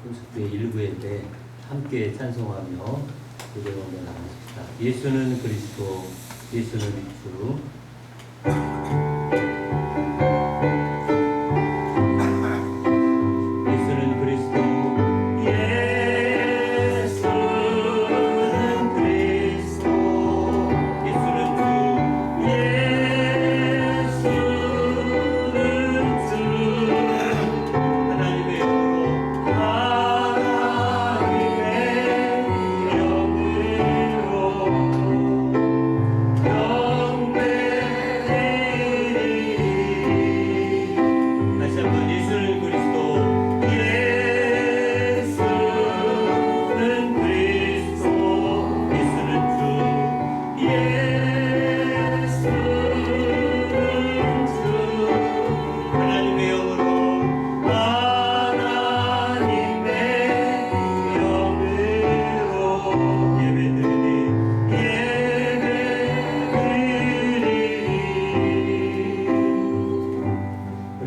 콘서트의 일부인데 함께 찬송하며 예배를 나가십시다. 예수는 그리스도, 예수는 주.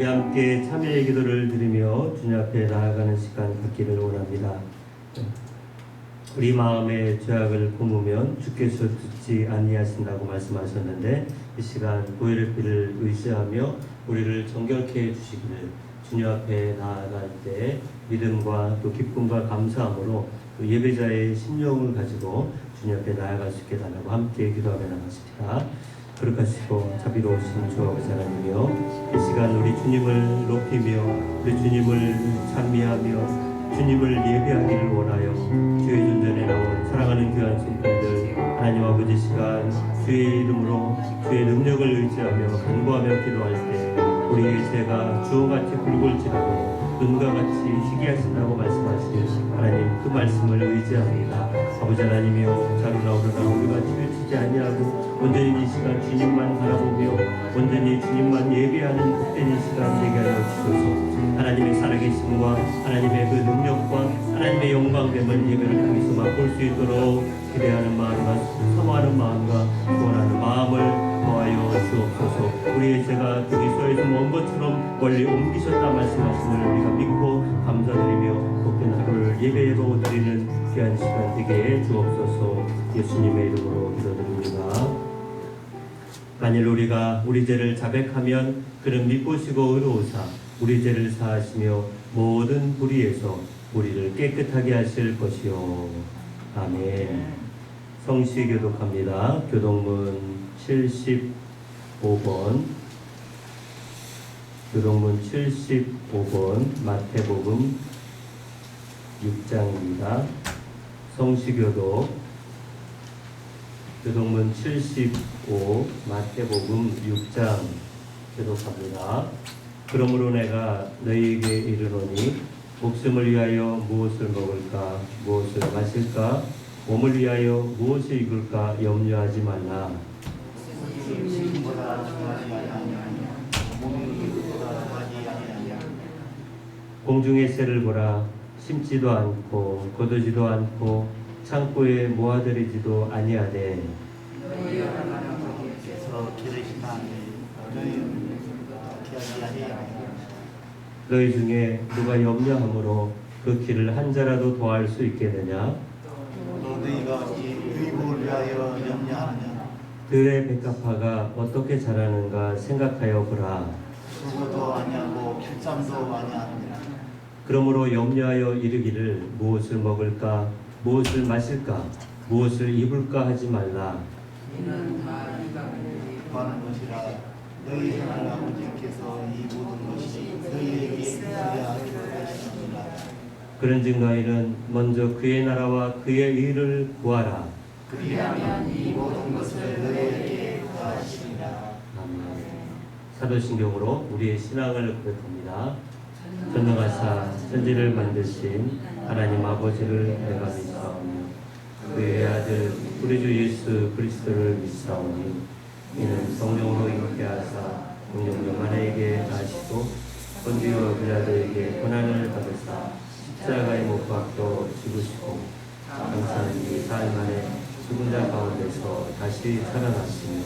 함께 참여의 기도를 드리며 주님 앞에 나아가는 시간 갖기를 원합니다. 우리 마음의 죄악을 품으면 주께서 듣지 아니하신다고 말씀하셨는데, 이 시간 보혈의 피를 의지하며 우리를 정결케 해주시기를 주님 앞에 나아갈 때 믿음과 또 기쁨과 감사함으로 또 예배자의 심령을 가지고 주님 앞에 나아갈 수 있게 달라고 함께 기도하며 나가십시다. 거룩하시고 자비로우신 주 아버지 하나님이여, 이 시간 우리 주님을 높이며 우리 주님을 찬미하며 주님을 예배하기를 원하여 주의 존전에 나온 사랑하는 귀한 손편들 하나님 아버지, 시간 주의 이름으로 주의 능력을 의지하며 간구하며 기도할 때 우리의 죄가 주홍같이 붉을지라도 눈과 같이 희귀하신다고 말씀하신 하나님, 그 말씀을 의지합니다. 아버지 하나님이여, 자루나 오르나 우리가 치우치지 아니하고 온전히 이 시간 주님만 바라보며 온전히 주님만 예배하는 복된 이 시간 되게 하여 주소서. 하나님의 살아계심과 하나님의 그 능력과 하나님의 영광됨을 예배를 통해서 맛볼 수 있도록 기대하는 마음과 사모하는 마음과 구원하는 마음을 더하여 주옵소서. 우리의 죄가 그리스도에서 먼 것처럼 멀리 옮기셨다 말씀하심을 우리가 믿고 감사드리며 복된 하루를 예배로 드리는 귀한 시간 되게 해 주옵소서. 예수님의 이름으로 기도드립니다. 만일 우리가 우리 죄를 자백하면 그는 믿으시고 의로우사 우리 죄를 사하시며 모든 불의에서 우리를 깨끗하게 하실 것이요. 아멘. 성시 교독합니다. 교독문 75번, 교독문 75번, 마태복음 6장입니다. 성시교독 교독문 75, 마태복음 6장 교독합니다. 그러므로 내가 너희에게 이르노니 목숨을 위하여 무엇을 먹을까, 무엇을 마실까, 몸을 위하여 무엇을 입을까 염려하지 말라. 공중의 새를 보라. 심지도 않고 거두지도 않고 창고에 모아들이지도 아니하되 너희 중에 누가 염려함으로 그 길을 한 자라도 더할 수 있겠느냐? 너희가 의복을 위하여 염려하느냐? 들의 백합화가 어떻게 자라는가 생각하여 보라. 수고도 아니하고 필잠도 아니하느니라. 그러므로 염려하여 이르기를 무엇을 먹을까, 무엇을 마실까, 무엇을 입을까 하지 말라. 이는 다 네가 구하는 것이라. 너희 하나님 아버지께서 이 모든 것이 너희에게 있어야 하시느니라. 그런즉 너희는 먼저 그의 나라와 그의 의를 구하라. 그리하면 이 모든 것을 너희에게 더하시리라. 아멘. 사도신경으로 우리의 신앙을 고백합니다. 전능하사 천지를 만드신 하나님 아버지를 내가 믿사오며 그의 아들 우리 주 예수 그리스도를 믿사오니 이는 성령으로 잉태하사 공룡 요한에게 나시고 본디오 빌라도에게 고난을 받으사 십자가에 못 박혀 죽으시고 장사한 뒤 사흘 만에 죽은 자 가운데서 다시 살아나시며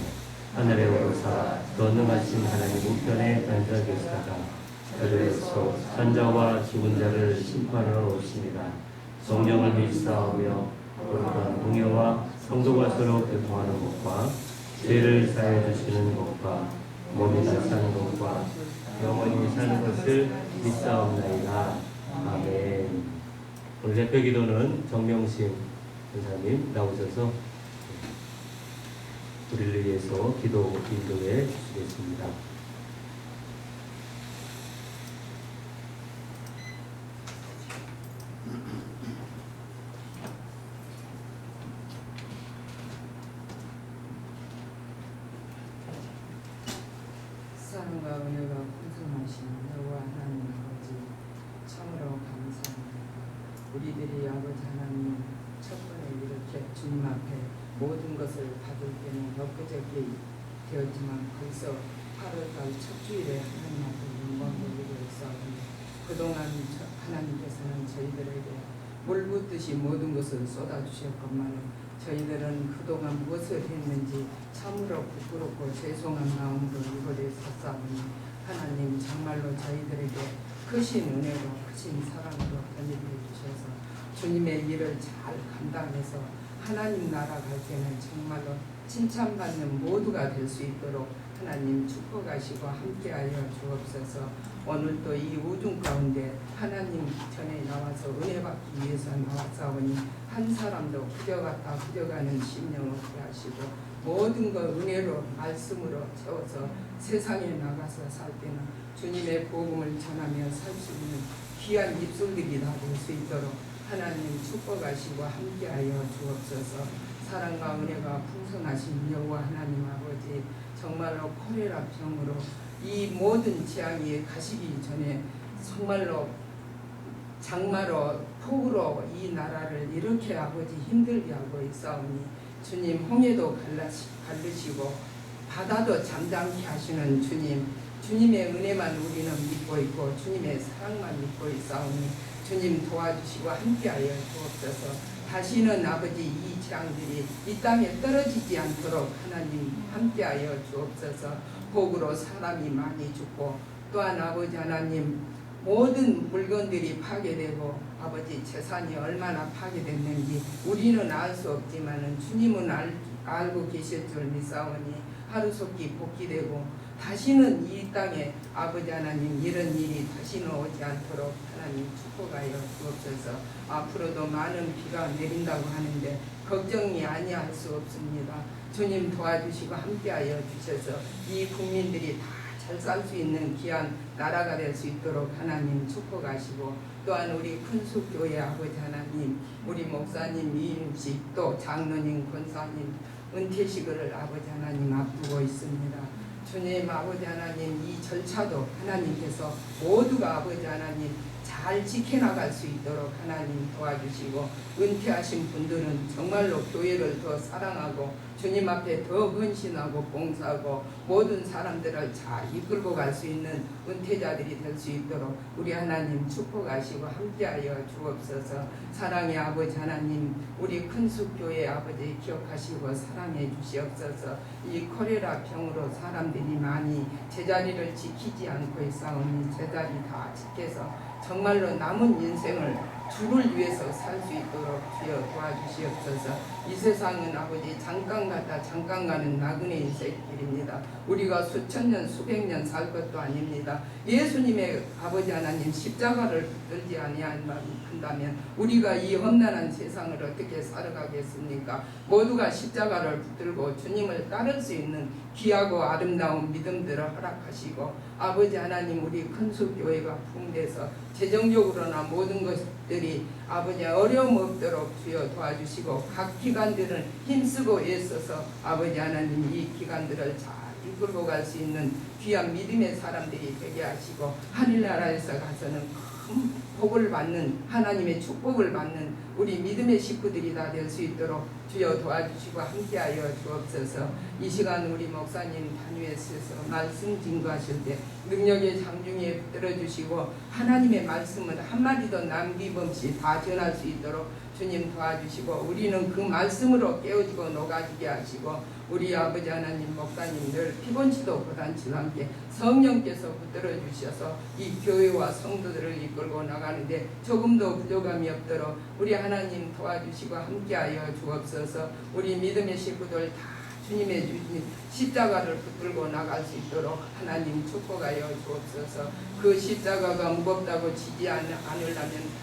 하늘에 오르사 전능하신 하나님 우편에 앉아 계시다가 그래서 산자와 죽은 자를 심판하러 오십니다. 성령을 믿사오며 거룩한 공예와 성도가 서로 교통하는 것과 죄를 사해 주시는 것과 몸이 다 사는 것과 영원히 사는 것을 믿사옵나이다. 아멘. 오늘 대표 기도는 정명신 권사님 나오셔서 우리를 위해서 기도 인도해 주시겠습니다. 사랑과 은혜가 풍성하신 여호와 하나님 아버지, 참으로 감사합니다. 우리들이 아버지 하나님 첫 번에 이렇게 주님 앞에 모든 것을 받을 때는 엊그저께 되었지만 벌써 8월달 첫 주일에 하나님 앞에 영광 돌리고 있사오니 그동안 하나님께서는 저희들에게 물 붓듯이 모든 것을 쏟아주셨건만은 저희들은 그동안 무엇을 했는지 참으로 부끄럽고 죄송한 마음으로 이곳에 섰사오니 하나님 정말로 저희들에게 크신 은혜로 크신 사랑으로 편입해 주셔서 주님의 일을 잘 감당해서 하나님 나라 갈 때는 정말로 칭찬받는 모두가 될 수 있도록 하나님 축복하시고 함께하여 주옵소서. 오늘 또 이 우중 가운데 하나님 전에 나와서 은혜 받기 위해서 나왔사오니 한 사람도 그저갔다 그저가는 심령 없게 하시고 모든 것 은혜로 말씀으로 채워서 세상에 나가서 살 때는 주님의 복음을 전하며 살 수 있는 귀한 입술들이 다 될 수 있도록 하나님 축복하시고 함께하여 주옵소서. 사랑과 은혜가 풍성하신 여호와 하나님 아버지, 정말로 콜레라 병으로 이 모든 재앙이 가시기 전에 정말로 장마로 폭우로 이 나라를 이렇게 아버지 힘들게 하고 있사오니 주님, 홍해도 갈르시고 바다도 잠잠케 하시는 주님, 주님의 은혜만 우리는 믿고 있고 주님의 사랑만 믿고 있사오니 주님 도와주시고 함께하여 주옵소서. 다시는 아버지 이 재앙들이 이 땅에 떨어지지 않도록 하나님 함께하여 주옵소서. 복으로 사람이 많이 죽고 또한 아버지 하나님 모든 물건들이 파괴되고 아버지 재산이 얼마나 파괴됐는지 우리는 알 수 없지만은 주님은 알고 계실 줄 믿사오니 하루속히 복귀되고 다시는 이 땅에 아버지 하나님 이런 일이 다시는 오지 않도록 하나님 축복하여 주옵소서. 앞으로도 많은 비가 내린다고 하는데 걱정이 아니할 수 없습니다. 주님 도와주시고 함께하여 주셔서 이 국민들이 다 잘 살 수 있는 귀한 나라가 될 수 있도록 하나님 축복하시고 또한 우리 큰숙교회 아버지 하나님, 우리 목사님 이임식 또 장로님 권사님 은퇴식을 아버지 하나님 앞두고 있습니다. 주님 아버지 하나님 이 절차도 하나님께서 모두가 아버지 하나님 잘 지켜나갈 수 있도록 하나님 도와주시고 은퇴하신 분들은 정말로 교회를 더 사랑하고 주님 앞에 더 헌신하고 봉사하고 모든 사람들을 잘 이끌고 갈 수 있는 은퇴자들이 될 수 있도록 우리 하나님 축복하시고 함께하여 주옵소서. 사랑의 아버지 하나님, 우리 큰숙교회 아버지 기억하시고 사랑해 주시옵소서. 이 콜레라 병으로 사람들이 많이 제자리를 지키지 않고 있사오니 제자리 다 지켜서 정말로 남은 인생을 주를 위해서 살 수 있도록 주여 도와주시옵소서. 이 세상은 아버지 잠깐 갔다 잠깐 가는 나그네 인생길입니다. 우리가 수천 년 수백 년 살 것도 아닙니다. 예수님의 아버지 하나님 십자가를 붙들지 아니한다면 우리가 이 험난한 세상을 어떻게 살아가겠습니까? 모두가 십자가를 붙들고 주님을 따를 수 있는 귀하고 아름다운 믿음들을 허락하시고 아버지 하나님 우리 큰숙교회가 부흥돼서 재정적으로나 모든 것들이 아버지 어려움 없도록 주여 도와주시고 각 기관들은 힘쓰고 애써서 아버지 하나님 이 기관들을 잘 이끌고 갈 수 있는 귀한 믿음의 사람들이 되게 하시고 하늘나라에서 가서는 큰 복을 받는 하나님의 축복을 받는 우리 믿음의 식구들이 다 될 수 있도록 주여 도와주시고 함께하여 주옵소서. 이 시간 우리 목사님 단위에서 말씀 증거하실 때 능력의 장중에 붙들어주시고 하나님의 말씀을 한마디도 남김없이 다 전할 수 있도록 주님 도와주시고 우리는 그 말씀으로 깨어지고 녹아지게 하시고 우리 아버지 하나님 목사님들 피곤치도 고단치도 함께 성령께서 붙들어 주셔서 이 교회와 성도들을 이끌고 나가는데 조금도 부족함이 없도록 우리 하나님 도와주시고 함께하여 주옵소서. 우리 믿음의 식구들 다 주님의 주신 십자가를 붙들고 나갈 수 있도록 하나님 축복하여 주옵소서. 그 십자가가 무겁다고 지지 않으려면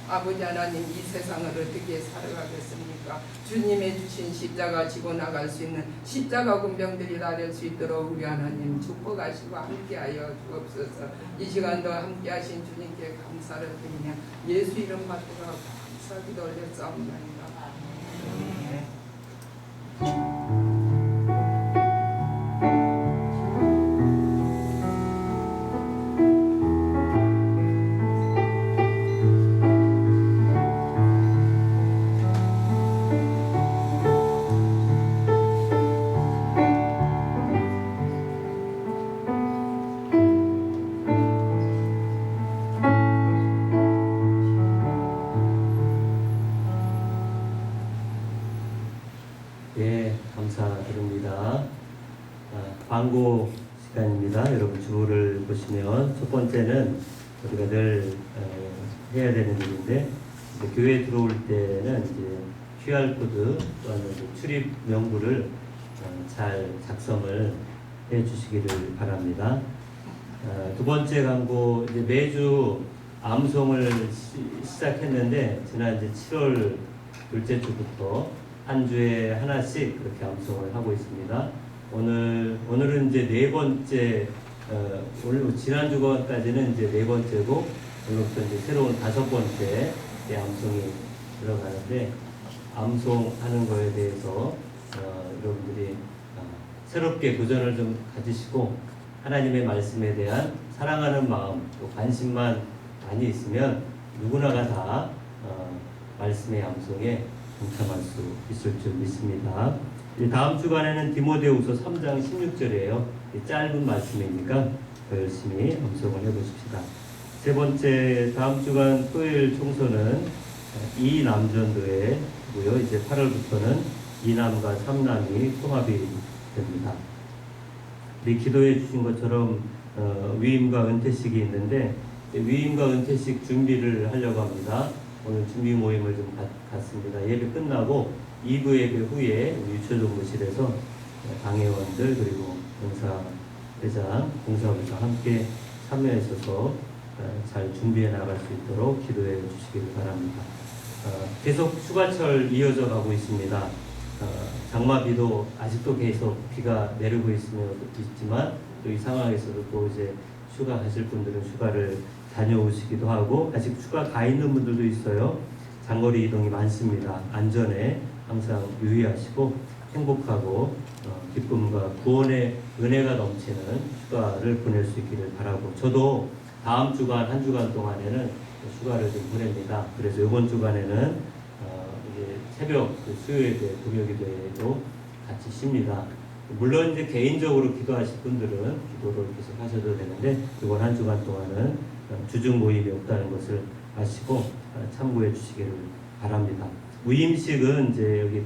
아버지 하나님 이 세상을 어떻게 살아가겠습니까? 주님의 주신 십자가 지고 나갈 수 있는 십자가 군병들이 다 될 수 있도록 우리 하나님 축복하시고 함께하여 주옵소서. 이 시간도 함께하신 주님께 감사를 드리며 예수 이름 받들어 감사 기도 올렸사옵나이다. 감사드립니다. 광고 시간입니다. 여러분 주보를 보시면 첫 번째는 우리가 늘 해야 되는 일인데 이제 교회에 들어올 때는 이제 QR코드 또는 출입 명부를 잘 작성을 해 주시기를 바랍니다. 두 번째 광고 이제 매주 암송을 시작했는데 지난 이제 7월 둘째 주부터 한 주에 하나씩 그렇게 암송을 하고 있습니다. 오늘은 이제 네 번째, 오늘 지난 주까지는 이제 네 번째고 오늘부터 이제 새로운 다섯 번째 암송이 들어가는데 암송하는 거에 대해서 여러분들이 새롭게 도전을 좀 가지시고 하나님의 말씀에 대한 사랑하는 마음 또 관심만 많이 있으면 누구나가 다 말씀의 암송에 동참할 수 있을 줄 믿습니다. 다음 주간에는 디모데후서 3장 16절이에요. 짧은 말씀이니까 더 열심히 암송을 해보십시다. 세 번째 다음 주간 토요일 총선은 이남전도회고요. 이제 8월부터는 이남과 삼남이 통합이 됩니다. 우리 기도해 주신 것처럼 위임과 은퇴식이 있는데 위임과 은퇴식 준비를 하려고 합니다. 오늘 준비 모임을 좀 갖습니다. 예배 끝나고 2부 예배 후에 유초동부실에서 당회원들 그리고 봉사회장, 봉사부장 함께 참여하셔서 잘 준비해 나갈 수 있도록 기도해 주시기를 바랍니다. 계속 휴가철 이어져 가고 있습니다. 장마비도 아직도 계속 비가 내리고 있지만 또 이 상황에서도 또 이제 휴가 가실 분들은 휴가를 다녀오시기도 하고 아직 휴가 가 있는 분들도 있어요. 장거리 이동이 많습니다. 안전에 항상 유의하시고 행복하고 기쁨과 구원의 은혜가 넘치는 휴가를 보낼 수 있기를 바라고 저도 다음 주간 한 주간 동안에는 휴가를 좀 보냅니다. 그래서 이번 주간에는 이제 새벽 수요예배, 금요기도에도 같이 쉽니다. 물론 이제 개인적으로 기도하실 분들은 기도를 계속 하셔도 되는데 이번 한 주간 동안은 주중 모임이 없다는 것을 아시고 참고해 주시기를 바랍니다. 위임식은 이제 여기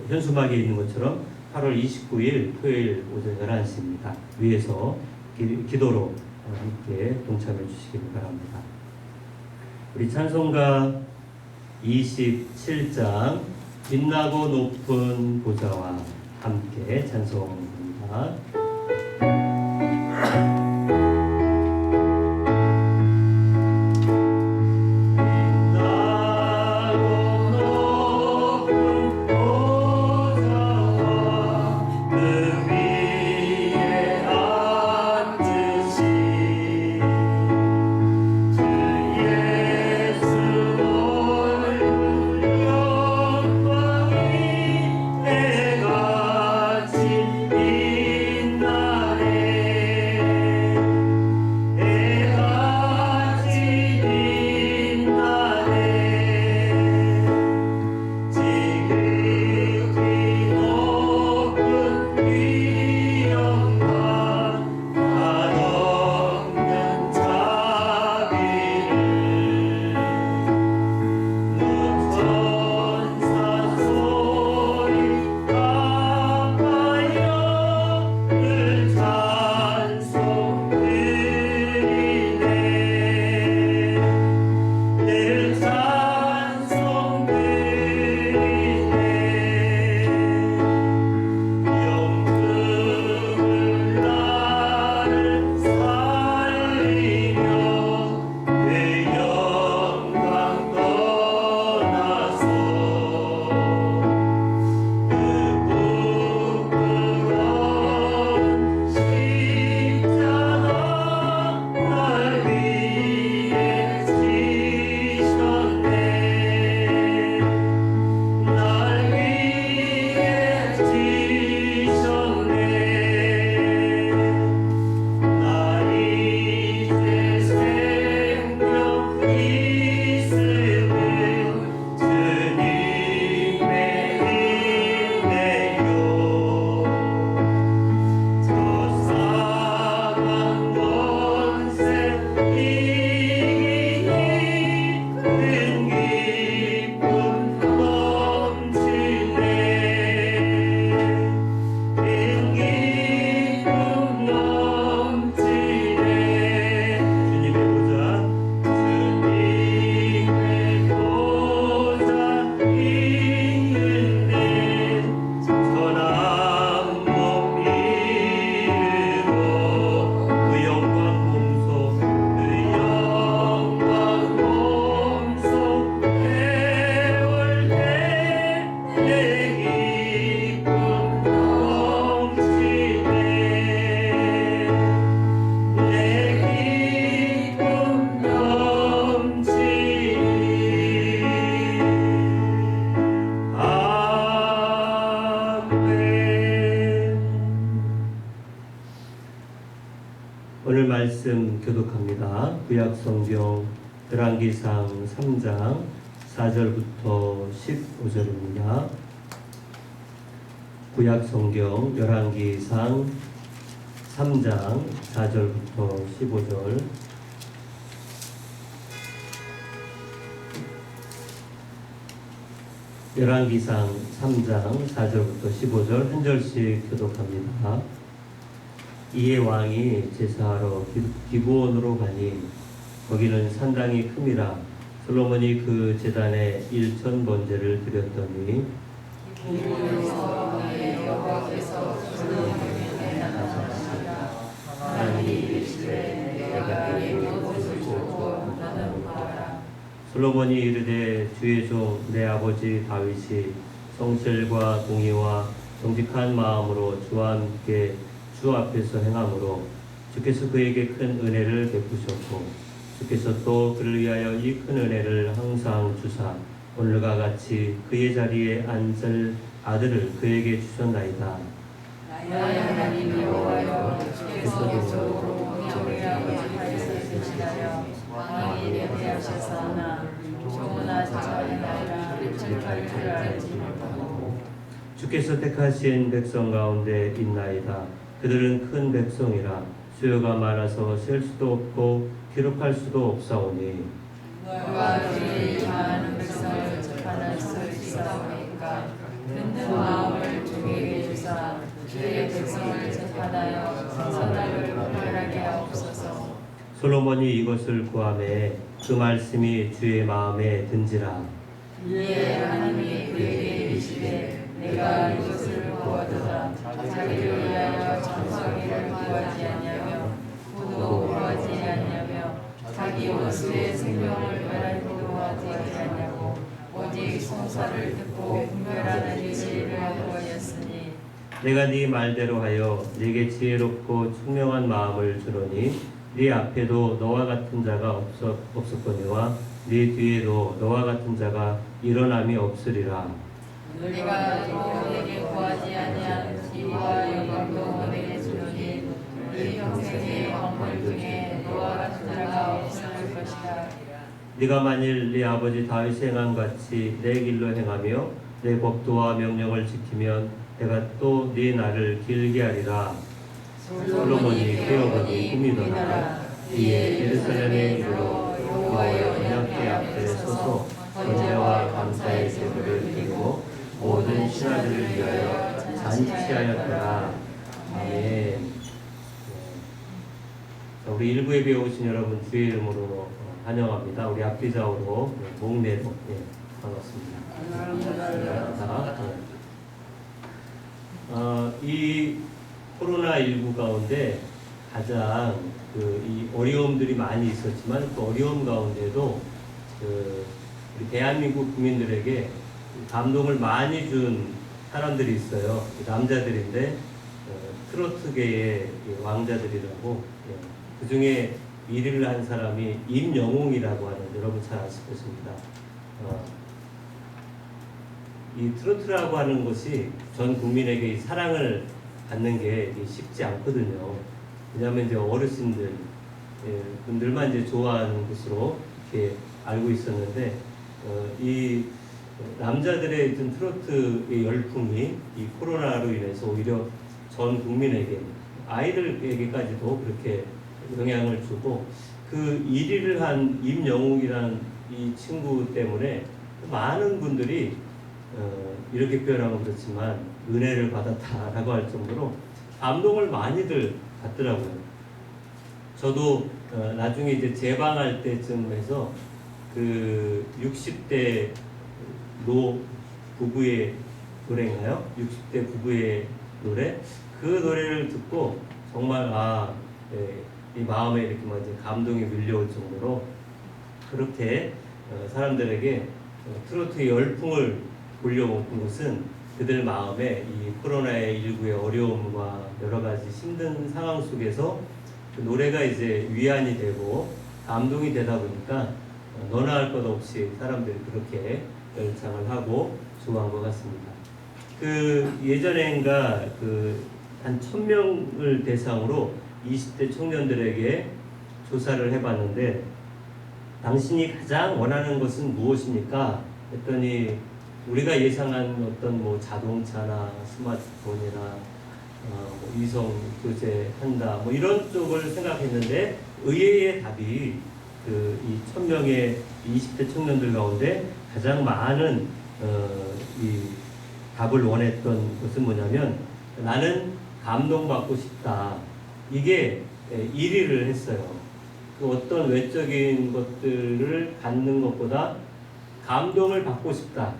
현수막에 있는 것처럼 8월 29일 토요일 오전 11시입니다. 위에서 기도로 함께 동참해 주시기를 바랍니다. 우리 찬송가 27장 빛나고 높은 보좌와 함께 찬송합니다. 내가 진 말씀 교독합니다. 구약성경 열왕기상 3장 4절부터 15절입니다. 구약성경 열왕기상 3장 4절부터 15절. 열왕기상 3장 4절부터 15절 한 절씩 교독합니다. 이에 왕이 제사하러 기브온으로 가니 거기는 산당이 큼이라. 솔로몬이 그 제단에 1천 번제를 드렸더니 기브온에서 여호와께서 솔로몬에게 나타나시니라. 하나님이 이르시되 내가 네게 무엇을 주고 너는 구하라. 솔로몬이 이르되 주의 종 내 아버지 다윗이 성실과 공의와 정직한 마음으로 주와 함께 주 앞에서 행함으로 주께서 그에게 큰 은혜를 베푸셨고 주께서 또 그를 위하여 이 큰 은혜를 항상 주사 오늘과 같이 그의 자리에 앉을 아들을 그에게 주셨나이다. 나의 하나님 여호와여, 주께서 영적으로 명령하여 하에서 계시다며 왕이 예배하셨사오나 종은 아직 아니라 일천할 줄 알지 못하고. 주께서 택하신 백성 가운데 있나이다. 그들은 큰 백성이라 수요가 많아서 셀 수도 없고 기록할 수도 없사오니 누가 주의 많은 백성을 재판할 수 있사오니까 든든 마음을 주에게 주사 주의 백성을 재판하여 선악을 분별하게 하옵소서. 솔로몬이 이것을 구하매 그 말씀이 주의 마음에 든지라. 이에 하나님이 그에게 이르시되 내가 이것을 구하도다. 자기를 위하여 장성이를 구하지 아니하며 구도 구하지 아니하며 자기 원수의 생명을 멸하기도 하지 아니하고 오직 송사를 듣고 분별하는 지혜를 구하였으니 내가 네 말대로 하여 네게 지혜롭고 총명한 마음을 주노니 네 앞에도 너와 같은 자가 없었거니와 네 뒤에도 너와 같은 자가 일어남이 없으리라. 내가 또 내게 구하지 아니한 지혜와 영광도 내게 주노니 네 평생의 왕물 중에 너와 같은 자가 없을 것이다. 네가 만일 네 아버지 다윗이 행한 같이 내 길로 행하며 내 법도와 명령을 지키면 내가 또 네 날을 길게 하리라. 솔로몬이 깨어보니 꿈이더라. 이에 예루살렘에 이르러 여호와의 언약궤 앞에 서서 번제와 감사의 제물을 드리고 모든 신하들을 위하여 잔치하였더라. 아멘. 자, 우리 일부 예배에 오신 여러분 주의 이름으로 환영합니다. 우리 앞뒤좌우로 목례로 반갑습니다. 이 코로나19 가운데 가장 이 어려움들이 많이 있었지만 그 어려움 가운데도 우리 대한민국 국민들에게 감동을 많이 준 사람들이 있어요. 남자들인데 트로트계의 왕자들이라고. 그 중에 1위를 한 사람이 임영웅이라고 하는, 여러분 잘 아실 것입니다. 이 트로트라고 하는 것이 전 국민에게 이 사랑을 받는 게 쉽지 않거든요. 왜냐하면 이제 어르신들 분들만 이제 좋아하는 것으로 이렇게 알고 있었는데 이 남자들의 좀 트로트의 열풍이 이 코로나로 인해서 오히려 전 국민에게, 아이들에게까지도 그렇게 영향을 주고, 그 1위를 한 임영웅이라는 이 친구 때문에 많은 분들이 이렇게 표현하면 그렇지만 은혜를 받았다라고 할 정도로 감동을 많이들 받더라고요. 저도 나중에 이제 재방할 때쯤 해서 그 60대 부부의 노래인가요? 60대 부부의 노래, 그 노래를 듣고 정말 이 마음에 이렇게 막 이제 감동이 밀려올 정도로 그렇게 사람들에게 트로트의 열풍을 돌려먹은 것은 그들 마음에 이 코로나19의 어려움과 여러 가지 힘든 상황 속에서 그 노래가 이제 위안이 되고 감동이 되다 보니까 너나 할 것 없이 사람들이 그렇게 열창을 하고 좋아한 것 같습니다. 그 예전엔가 한 1000명을 대상으로 20대 청년들에게 조사를 해봤는데 당신이 가장 원하는 것은 무엇입니까? 했더니 우리가 예상한 어떤 뭐 자동차나 스마트폰이나 뭐 위성 교제한다 뭐 이런 쪽을 생각했는데 의외의 답이 이 1000명의 20대 청년들 가운데 가장 많은 이 답을 원했던 것은 뭐냐면 나는 감동받고 싶다. 이게 1위를 했어요. 그 어떤 외적인 것들을 갖는 것보다 감동을 받고 싶다.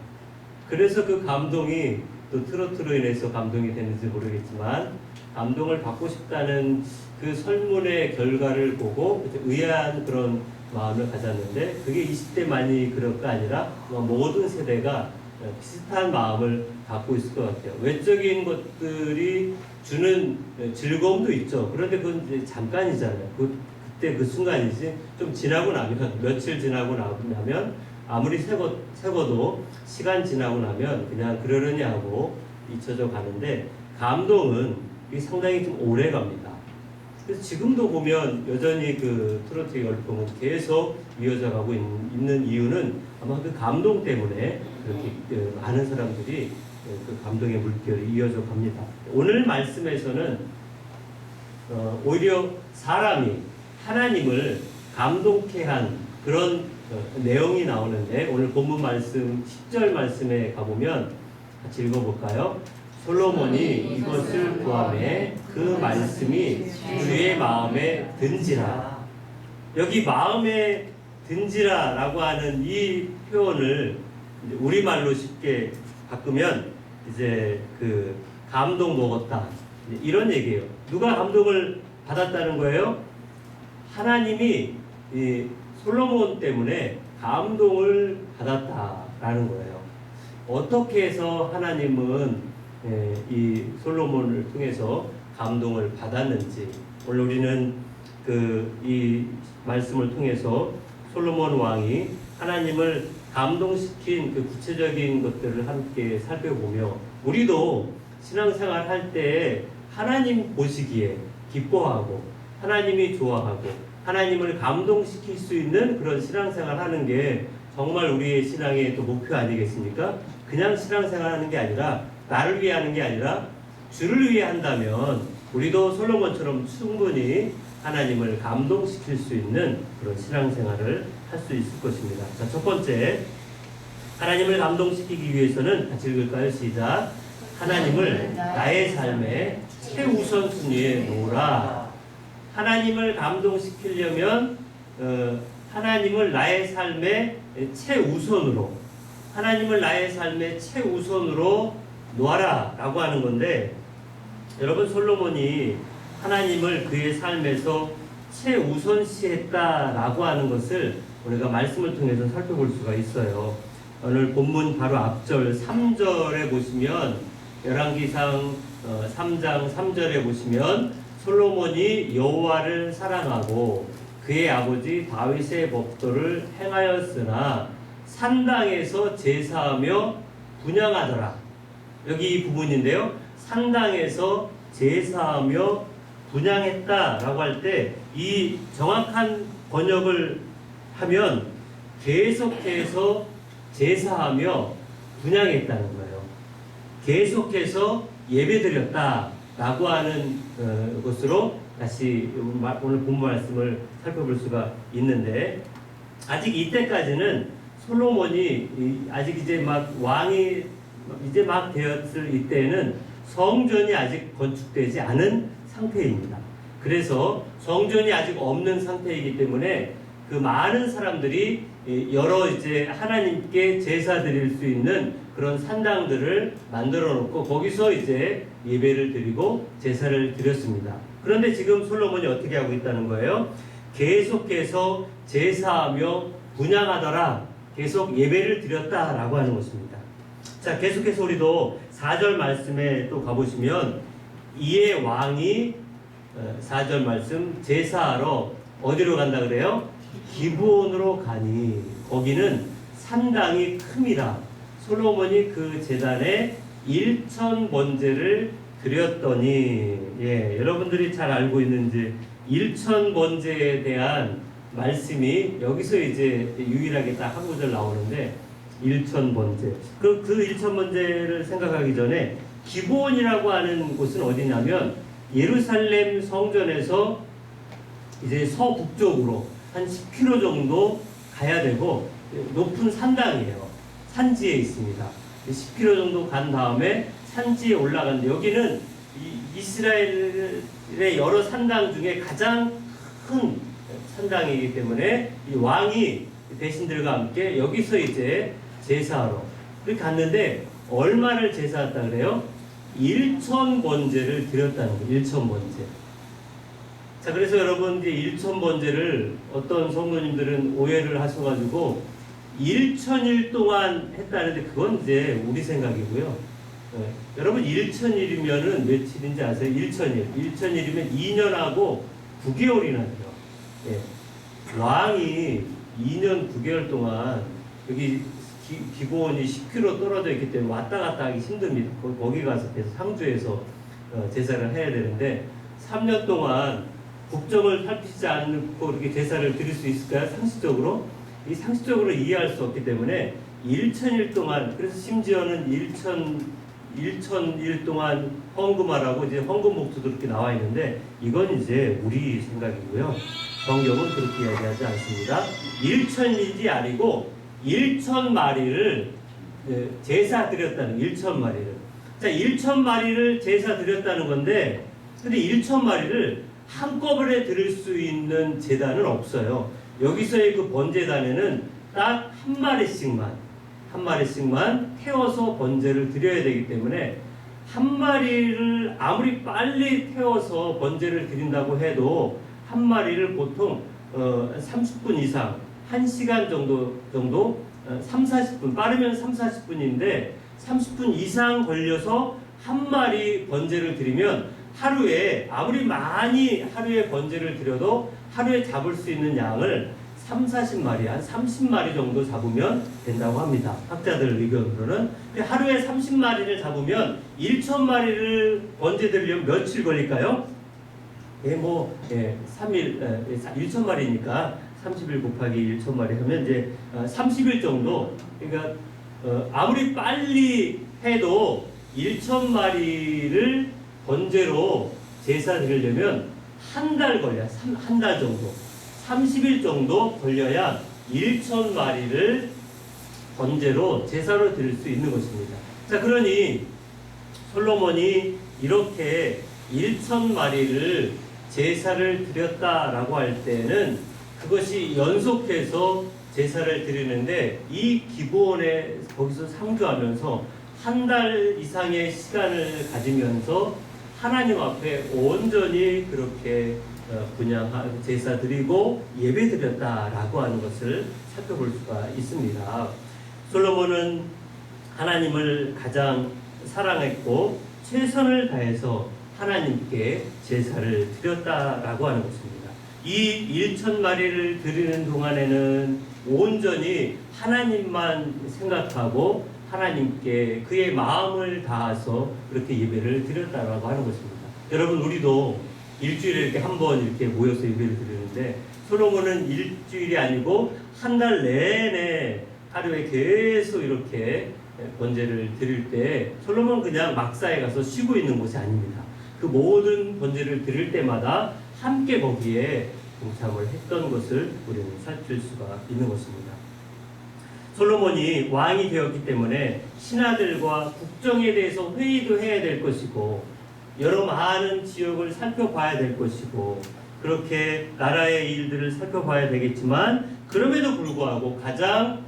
그래서 그 감동이 또 트로트로 인해서 감동이 되는지 모르겠지만 감동을 받고 싶다는 그 설문의 결과를 보고 의아한 그런 마음을 가졌는데 그게 20대만이 그럴 거 아니라 모든 세대가 비슷한 마음을 갖고 있을 것 같아요. 외적인 것들이 주는 즐거움도 있죠. 그런데 그건 이제 잠깐이잖아요. 그때 그 순간이지. 좀 지나고 나면 며칠 지나고 나면 아무리 새거도 시간 지나고 나면 그냥 그러려니 하고 잊혀져 가는데 감동은 이게 상당히 좀 오래 갑니다. 그래서 지금도 보면 여전히 그 트로트 열풍은 계속 이어져 가고 있는 이유는 아마 그 감동 때문에 그렇게 많은 사람들이 그 감동의 물결이 이어져 갑니다. 오늘 말씀에서는 오히려 사람이 하나님을 감동케 한 그런 내용이 나오는데 오늘 본문 말씀 10절 말씀에 가보면 같이 읽어볼까요? 솔로몬이 이것을 구하매 그 말씀이 주의 마음에 든지라. 여기 마음에 든지라 라고 하는 이 표현을 우리말로 쉽게 바꾸면 이제 그 감동 먹었다 이런 얘기예요. 누가 감동을 받았다는 거예요? 하나님이 이 솔로몬 때문에 감동을 받았다라는 거예요. 어떻게 해서 하나님은 이 솔로몬을 통해서 감동을 받았는지 오늘 우리는 이 말씀을 통해서 솔로몬 왕이 하나님을 감동시킨 그 구체적인 것들을 함께 살펴보며 우리도 신앙생활 할 때 하나님 보시기에 기뻐하고 하나님이 좋아하고 하나님을 감동시킬 수 있는 그런 신앙생활 하는 게 정말 우리의 신앙의 또 목표 아니겠습니까? 그냥 신앙생활 하는 게 아니라 나를 위해 하는 게 아니라 주를 위해 한다면 우리도 솔로몬처럼 충분히 하나님을 감동시킬 수 있는 그런 신앙생활을 할 수 있을 것입니다. 자, 첫 번째 하나님을 감동시키기 위해서는 같이 읽을까요? 시작. 하나님을 나의 삶의 최우선순위에 놓으라. 하나님을 감동시키려면 하나님을 나의 삶의 최우선으로 하나님을 나의 삶의 최우선으로 놓아라 라고 하는 건데 여러분 솔로몬이 하나님을 그의 삶에서 최우선시했다라고 하는 것을 우리가 말씀을 통해서 살펴볼 수가 있어요. 오늘 본문 바로 앞절 3절에 보시면 열왕기상 3장 3절에 보시면 솔로몬이 여호와를 사랑하고 그의 아버지 다윗의 법도를 행하였으나 산당에서 제사하며 분향하더라. 여기 이 부분인데요. 산당에서 제사하며 분향했다라고 할 때 이 정확한 번역을 하면 계속해서 제사하며 분향했다는 거예요. 계속해서 예배드렸다라고 하는 것으로 다시 오늘 본문 말씀을 살펴볼 수가 있는데 아직 이때까지는 솔로몬이 아직 이제 막 왕이 이제 막 되었을 이때에는 성전이 아직 건축되지 않은 상태입니다. 그래서 성전이 아직 없는 상태이기 때문에 그 많은 사람들이 여러 이제 하나님께 제사 드릴 수 있는 그런 산당들을 만들어 놓고 거기서 이제 예배를 드리고 제사를 드렸습니다. 그런데 지금 솔로몬이 어떻게 하고 있다는 거예요? 계속해서 제사하며 분향하더라. 계속 예배를 드렸다라고 하는 것입니다. 자, 계속해서 우리도 4절 말씀에 또 가보시면 이에 왕이 4절 말씀 제사하러 어디로 간다 그래요? 기브온으로 가니 거기는 산당이 큼이라. 솔로몬이 그 제단에 1000번제를 드렸더니 여러분들이 잘 알고 있는지 일천 번제에 대한 말씀이 여기서 이제 유일하게 딱 한 구절 나오는데 일천 번제. 그 일천 번제를 생각하기 전에 기브온이라고 하는 곳은 어디냐면 예루살렘 성전에서 이제 서북쪽으로 한 10km 정도 가야 되고 높은 산당이에요. 산지에 있습니다. 10km 정도 간 다음에 산지에 올라가는데 여기는 이스라엘의 여러 산당 중에 가장 큰 산당이기 때문에 이 왕이 대신들과 함께 여기서 이제 제사하러 그렇게 갔는데 얼마를 제사했다 그래요? 1,000번제를 드렸다는 거예요. 1,000번제. 자, 그래서 여러분 이제 1,000번제를 어떤 성도님들은 오해를 하셔가지고 1,000일 동안 했다는데 그건 이제 우리 생각이고요. 여러분 1,000일이면은 며칠인지 아세요? 1,000일. 1,000일이면 2년하고 9개월이나 돼요. 왕이 2년 9개월 동안 여기 기본이 10km 떨어져 있기 때문에 왔다 갔다 하기 힘듭니다. 거기 가서 계속 상주해서 제사를 해야 되는데 3년 동안 국정을 살피지 않고 이렇게 제사를 드릴 수 있을까요? 상식적으로? 이 상식적으로 이해할 수 없기 때문에 1,000일 동안, 그래서 심지어는 1,000일 동안 헌금하라고 이제 헌금 목표도 이렇게 나와 있는데 이건 이제 우리 생각이고요. 성경은 그렇게 이야기하지 않습니다. 1,000일이 아니고 1,000마리를 제사 드렸다는 1,000마리를. 자, 1,000마리를 제사 드렸다는 건데, 근데 1,000마리를 한꺼번에 드릴 수 있는 제단은 없어요. 여기서의 그 번제단에는 딱 한 마리씩만 태워서 번제를 드려야 되기 때문에 한 마리를 아무리 빨리 태워서 번제를 드린다고 해도 한 마리를 보통 30분 이상 1시간 정도 3-40분 빠르면 3-40분인데 30분 이상 걸려서 한 마리 번제를 드리면 하루에 아무리 많이 하루에 번제를 드려도 하루에 잡을 수 있는 양을 30-40마리, 한 30마리 정도 잡으면 된다고 합니다. 학자들 의견으로는. 하루에 30마리를 잡으면 1,000마리를 번제 드리려면 며칠 걸릴까요? 1,000마리니까 30일 곱하기 1,000마리 하면 이제 30일 정도. 그러니까 아무리 빨리 해도 1,000마리를 번제로 제사 드리려면 한 달 걸려요. 한 달 정도. 30일 정도 걸려야 1,000마리를 번제로 제사로 드릴 수 있는 것입니다. 자, 그러니 솔로몬이 이렇게 1,000마리를 제사를 드렸다라고 할 때는 그것이 연속해서 제사를 드리는데 이 기브온에 거기서 상주하면서 한 달 이상의 시간을 가지면서 하나님 앞에 온전히 그렇게 제사 드리고 예배 드렸다라고 하는 것을 살펴볼 수가 있습니다. 솔로몬은 하나님을 가장 사랑했고 최선을 다해서 하나님께 제사를 드렸다라고 하는 것입니다. 이 1,000마리를 드리는 동안에는 온전히 하나님만 생각하고 하나님께 그의 마음을 다해서 그렇게 예배를 드렸다라고 하는 것입니다. 여러분, 우리도 일주일에 이렇게 한 번 이렇게 모여서 예배를 드리는데 솔로몬은 일주일이 아니고 한 달 내내 하루에 계속 이렇게 번제를 드릴 때 솔로몬은 그냥 막사에 가서 쉬고 있는 것이 아닙니다. 그 모든 번제를 드릴 때마다 함께 거기에 동참을 했던 것을 우리는 살필 수가 있는 것입니다. 솔로몬이 왕이 되었기 때문에 신하들과 국정에 대해서 회의도 해야 될 것이고 여러 많은 지역을 살펴봐야 될 것이고 그렇게 나라의 일들을 살펴봐야 되겠지만 그럼에도 불구하고 가장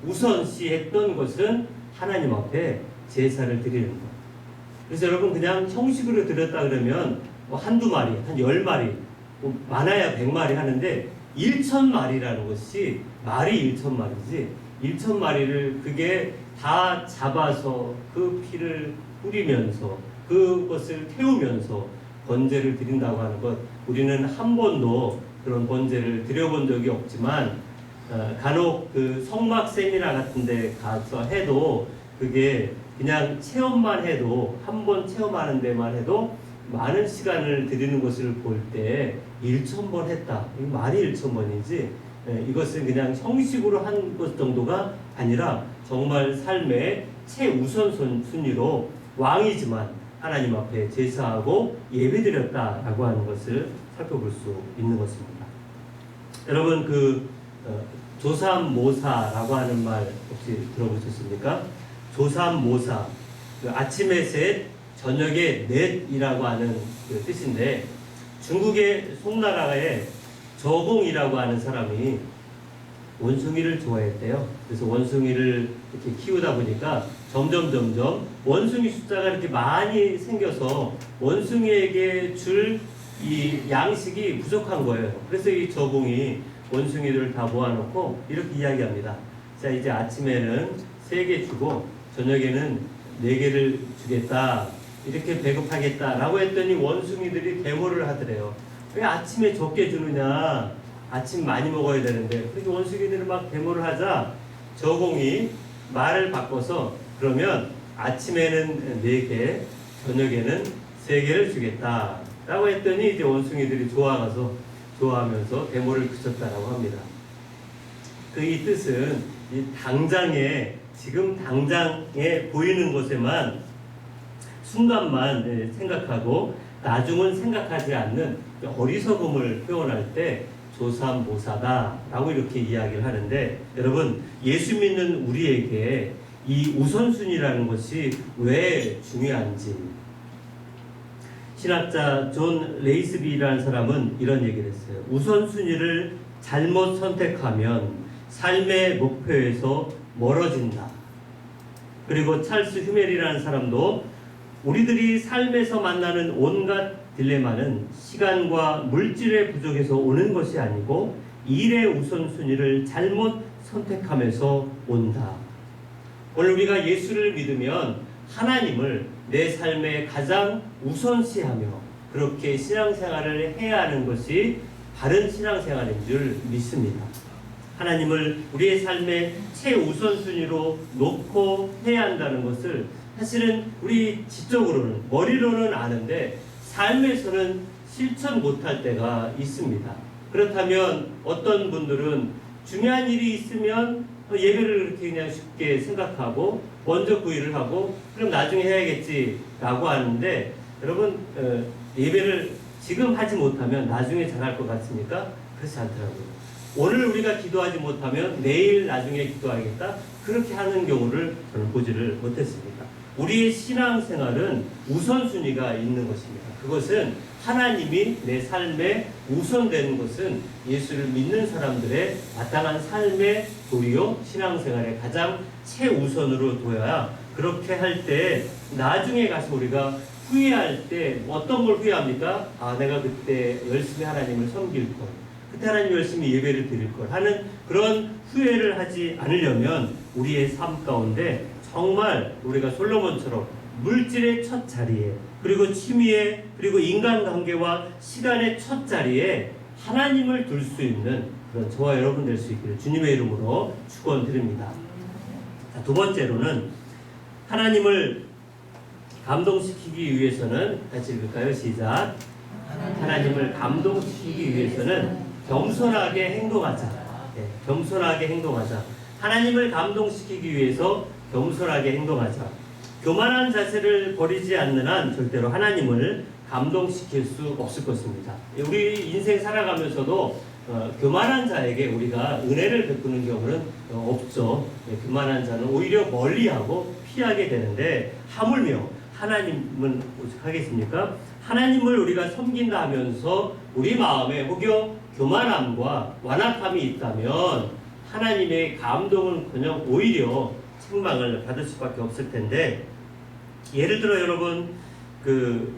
우선시했던 것은 하나님 앞에 제사를 드리는 것. 그래서 여러분 그냥 형식으로 드렸다 그러면 한두 마리, 한 10마리, 많아야 100마리 하는데 1,000마리라는 것이 말이 1,000마리지 1,000마리를 그게 다 잡아서 그 피를 뿌리면서 그것을 태우면서 번제를 드린다고 하는 것 우리는 한 번도 그런 번제를 드려본 적이 없지만 간혹 그 성막 세미나 같은 데 가서 해도 그게 그냥 체험만 해도 한 번 체험하는 데만 해도 많은 시간을 들이는 것을 볼 때 1,000번 했다. 이 말이 1,000번이지 이것은 그냥 형식으로 한 것 정도가 아니라 정말 삶의 최우선 순위로 왕이지만 하나님 앞에 제사하고 예배드렸다라고 하는 것을 살펴볼 수 있는 것입니다. 여러분 조삼모사라고 하는 말 혹시 들어보셨습니까? 조삼모사, 아침에 셋, 저녁에 넷이라고 하는 뜻인데 중국의 송나라에 저공이라고 하는 사람이 원숭이를 좋아했대요. 그래서 원숭이를 이렇게 키우다 보니까 점점 원숭이 숫자가 이렇게 많이 생겨서 원숭이에게 줄 이 양식이 부족한 거예요. 그래서 이 저공이 원숭이들을 다 모아놓고 이렇게 이야기합니다. 자, 이제 아침에는 3개 주고 저녁에는 4개를 주겠다. 이렇게 배급하겠다라고 했더니 원숭이들이 데모를 하더래요. 왜 아침에 적게 주느냐? 아침 많이 먹어야 되는데. 그렇게 원숭이들이 막 데모를 하자 저공이 말을 바꿔서 그러면 아침에는 4개, 저녁에는 3개를 주겠다. 라고 했더니 이제 원숭이들이 좋아하면서 데모를 그쳤다라고 합니다. 이 뜻은 지금 당장에 보이는 것에만 순간만 생각하고 나중은 생각하지 않는 어리석음을 표현할 때 조삼모사다라고 이렇게 이야기를 하는데 여러분 예수 믿는 우리에게 이 우선순위라는 것이 왜 중요한지 신학자 존 레이스비라는 사람은 이런 얘기를 했어요. 우선순위를 잘못 선택하면 삶의 목표에서 멀어진다. 그리고 찰스 휴멜이라는 사람도 우리들이 삶에서 만나는 온갖 딜레마는 시간과 물질의 부족에서 오는 것이 아니고 일의 우선순위를 잘못 선택하면서 온다. 오늘 우리가 예수를 믿으면 하나님을 내 삶의 가장 우선시하며 그렇게 신앙생활을 해야 하는 것이 바른 신앙생활인 줄 믿습니다. 하나님을 우리의 삶의 최우선순위로 놓고 해야 한다는 것을 사실은 우리 지적으로는 머리로는 아는데 삶에서는 실천 못할 때가 있습니다. 그렇다면 어떤 분들은 중요한 일이 있으면 예배를 그렇게 그냥 쉽게 생각하고 먼저 그 일을 하고 그럼 나중에 해야겠지라고 하는데 여러분 예배를 지금 하지 못하면 나중에 잘할 것 같습니까? 그렇지 않더라고요. 오늘 우리가 기도하지 못하면 내일 나중에 기도하겠다 그렇게 하는 경우를 저는 보지를 못했습니다. 우리의 신앙생활은 우선순위가 있는 것입니다. 그것은 하나님이 내 삶에 우선되는 것은 예수를 믿는 사람들의 마땅한 삶의 도리요 신앙생활의 가장 최우선으로 둬야 그렇게 할 때 나중에 가서 우리가 후회할 때 어떤 걸 후회합니까? 내가 그때 열심히 하나님을 섬길 걸, 그때 하나님 열심히 예배를 드릴 걸 하는 그런 후회를 하지 않으려면 우리의 삶 가운데 정말 우리가 솔로몬처럼 물질의 첫 자리에 그리고 취미에 그리고 인간관계와 시간의 첫 자리에 하나님을 둘 수 있는 그런 저와 여러분 될 수 있기를 주님의 이름으로 축원드립니다. 두 번째로는 하나님을 감동시키기 위해서는 같이 읽을까요? 시작. 하나님을 감동시키기 위해서는 겸손하게 행동하자. 겸손하게 행동하자. 하나님을 감동시키기 위해서 겸손하게 행동하자. 교만한 자세를 버리지 않는 한 절대로 하나님을 감동시킬 수 없을 것입니다. 우리 인생 살아가면서도 교만한 자에게 우리가 은혜를 베푸는 경우는 없죠. 교만한 자는 오히려 멀리하고 피하게 되는데 하물며 하나님은 하겠습니까? 하나님을 우리가 섬긴다 하면서 우리 마음에 혹여 교만함과 완악함이 있다면 하나님의 감동은커녕 오히려 책망을 받을 수밖에 없을 텐데 예를 들어 여러분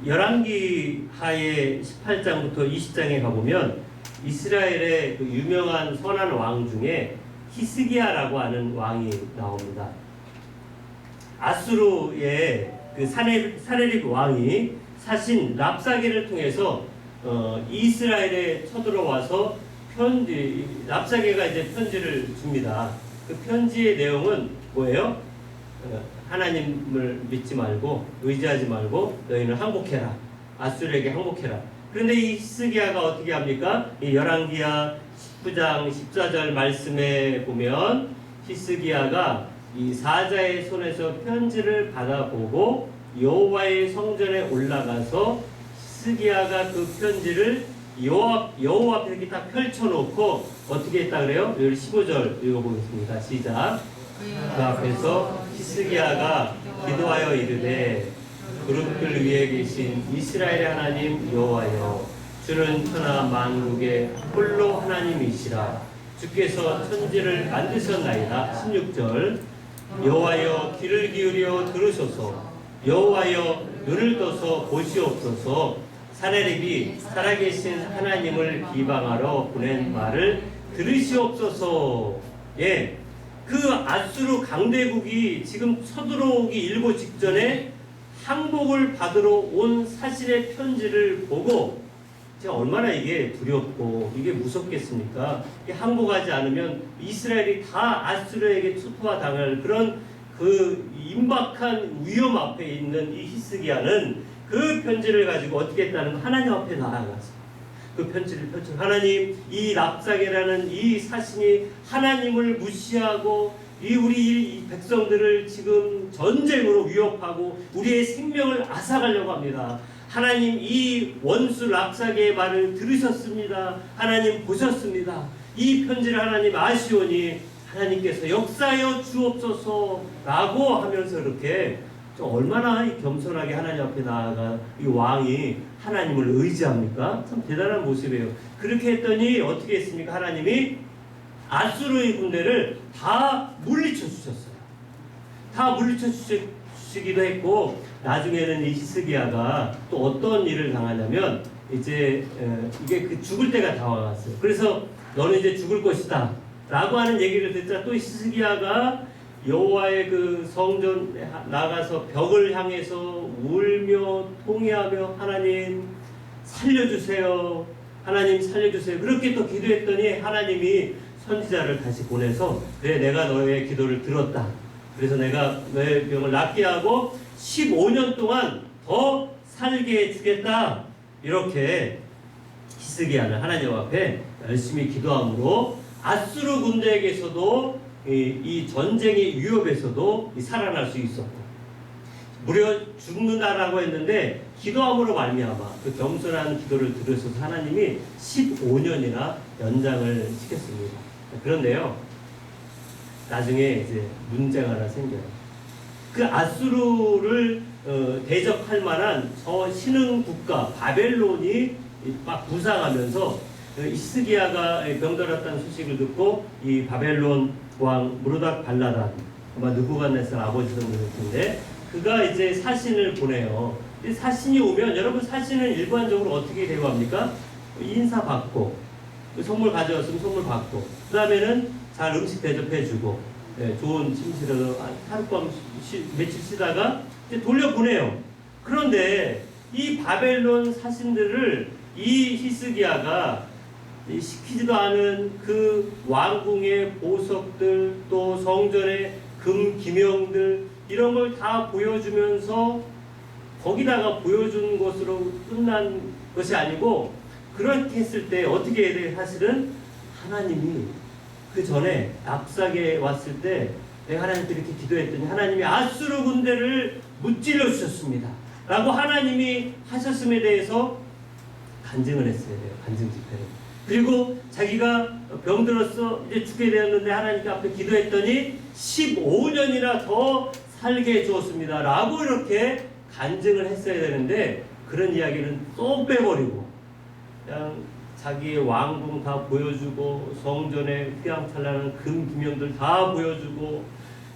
열왕기하의 18장부터 20장에 가보면 이스라엘의 그 유명한 선한 왕 중에 히스기야라고 하는 왕이 나옵니다. 아수르의 그 사네립 왕이 사신 랍사게를 통해서 이스라엘에 쳐들어와서 랍사게가 이제 편지를 줍니다. 그 편지의 내용은 뭐예요? 하나님을 믿지 말고 의지하지 말고 너희는 항복해라. 아수르에게 항복해라. 그런데 이 히스기야가 어떻게 합니까? 이 열왕기하 19장 14절 말씀에 보면 히스기야가 이 사자의 손에서 편지를 받아보고 여호와의 성전에 올라가서 히스기야가 그 편지를 여호와 앞에 이렇게 딱 펼쳐놓고 어떻게 했다 그래요? 여기 15절 읽어보겠습니다. 시작. 그 앞에서 히스기야가 기도하여 이르되 그룹들 위에 계신 이스라엘의 하나님 여호와여, 주는 천하 만국의 홀로 하나님이시라. 주께서 천지를 만드셨나이다. 16절. 여호와여, 귀를 기울여 들으소서. 여호와여, 눈을 떠서 보시옵소서. 사내립이 살아계신 하나님을 비방하러 보낸 말을 들으시옵소서. 예, 그 아수르 강대국이 지금 쳐들어오기 일보 직전에 항복을 받으러 온 사신의 편지를 보고 제가 얼마나 이게 두렵고 이게 무섭겠습니까? 항복하지 않으면 이스라엘이 다 아수르에게 초토화당할 그런 그 임박한 위험 앞에 있는 이 히스기야는 그 편지를 가지고 어떻게 했다는 하나님 앞에 나아가서 그 편지를 펼쳐, 하나님, 이 랍사게라는 이 사신이 하나님을 무시하고 우리 백성들을 지금 전쟁으로 위협하고 우리의 생명을 앗아가려고 합니다. 하나님, 이 원수 랍사게의 말을 들으셨습니다. 하나님 보셨습니다. 이 편지를 하나님 아시오니 하나님께서 역사하여 주옵소서라고 하면서 이렇게 얼마나 겸손하게 하나님 앞에 나아가 이 왕이 하나님을 의지합니까? 참 대단한 모습이에요. 그렇게 했더니 어떻게 했습니까? 하나님이 아수르의 군대를 다 물리쳐 주셨어요. 다 물리쳐 주시기도 했고, 나중에는 이 히스기야가 또 어떤 일을 당하냐면 이제 이게 그 죽을 때가 다가왔어요. 그래서 너는 이제 죽을 것이다 라고 하는 얘기를 듣자 또 히스기야가 여호와의 그 성전에 나가서 벽을 향해서 울며 통회하며 하나님 살려주세요, 하나님 살려주세요, 그렇게 또 기도했더니 하나님이 선지자를 다시 보내서 그래, 내가 너의 기도를 들었다, 그래서 내가 너의 병을 낫게 하고 15년 동안 더 살게 해주겠다, 이렇게 히스기야는 하나님 앞에 열심히 기도함으로 아수르 군대에게서도 이 전쟁의 위협에서도 살아날 수 있었고, 무려 죽는다라고 했는데 기도함으로 말미암아 그 겸손한 기도를 들으셔서 하나님이 15년이나 연장을 시켰습니다. 그런데요, 나중에 이제 문제가 하나 생겨요. 그 아수르를 대적할 만한 저 신흥 국가 바벨론이 막 부상하면서 히스기야가 병들었다는 소식을 듣고 이 바벨론 왕 무르닥 발라단, 아마 느부갓네살 아버지 정도 될 텐데, 그가 이제 사신을 보내요. 사신이 오면 여러분, 사신은 일반적으로 어떻게 대우합니까? 인사받고 선물 가져왔으면 선물 받고, 그 다음에는 잘 음식 대접해주고, 좋은 침실에서 하룻밤 며칠 쉬다가 이제 돌려보내요. 그런데 이 바벨론 사신들을 이 히스기야가 시키지도 않은 그 왕궁의 보석들, 또 성전의 금 기명들, 이런 걸 다 보여주면서 거기다가 보여준 것으로 끝난 것이 아니고, 그렇게 했을 때 어떻게 해야 돼? 사실은 하나님이 그 전에 랍사게 왔을 때 내가 하나님께 이렇게 기도했더니 하나님이 아수르 군대를 무찔러 주셨습니다 라고 하나님이 하셨음에 대해서 간증을 했어야 돼요. 간증 집회를. 그리고 자기가 병들었어, 이제 죽게 되었는데 하나님 앞에 기도했더니 15년이나 더 살게 해주었습니다 라고 이렇게 간증을 했어야 되는데, 그런 이야기는 또 빼버리고 그냥 자기의 왕궁 다 보여주고 성전의 휘황찬란한 금 기명들 다 보여주고,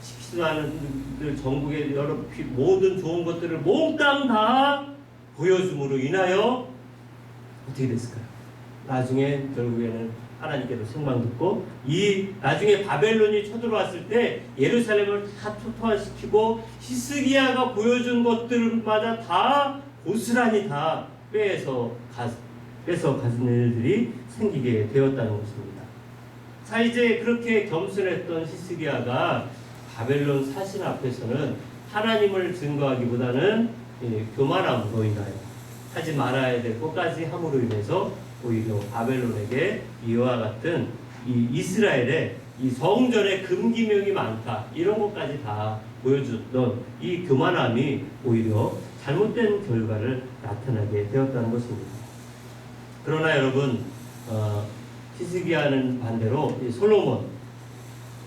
시키지도 않은 전국의 여러 모든 좋은 것들을 몽땅 다 보여줌으로 인하여 어떻게 됐을까요? 나중에 결국에는 하나님께서聲만 듣고, 이 나중에 바벨론이 쳐들어왔을 때 예루살렘을 다 초토화시키고 히스기야가 보여준 것들마다 다 고스란히 다 뺏어 가진 일들이 생기게 되었다는 것입니다. 자, 이제 그렇게 겸손했던 히스기야가 바벨론 사신 앞에서는 하나님을 증거하기보다는 교만함으로 인하여 하지 말아야 될 것까지 함으로 인해서 오히려 바벨론에게 이와 같은 이 이스라엘의 이 성전의 금기명이 많다, 이런 것까지 다 보여줬던 이 교만함이 오히려 잘못된 결과를 나타나게 되었다는 것입니다. 그러나 여러분, 히스기야는 반대로 이 솔로몬,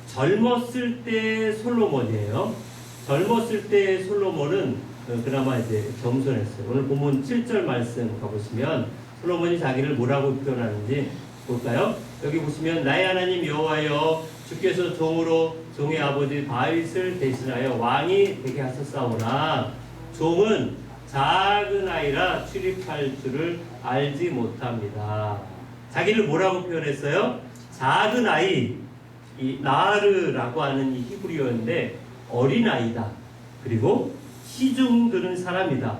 젊었을 때 솔로몬이에요. 젊었을 때 솔로몬은 그나마 이제 겸손했어요. 오늘 본문 7절 말씀 가보시면 솔로몬이 자기를 뭐라고 표현하는지 볼까요? 여기 보시면 나의 하나님 여호와여, 주께서 종으로 종의 아버지 다윗을 대신하여 왕이 되게 하셨사오나 종은 작은 아이라 출입할 줄을 알지 못합니다. 자기를 뭐라고 표현했어요? 작은 아이, 이 나르라고 하는 이 히브리어인데 어린아이다, 그리고 시중 드는 사람이다,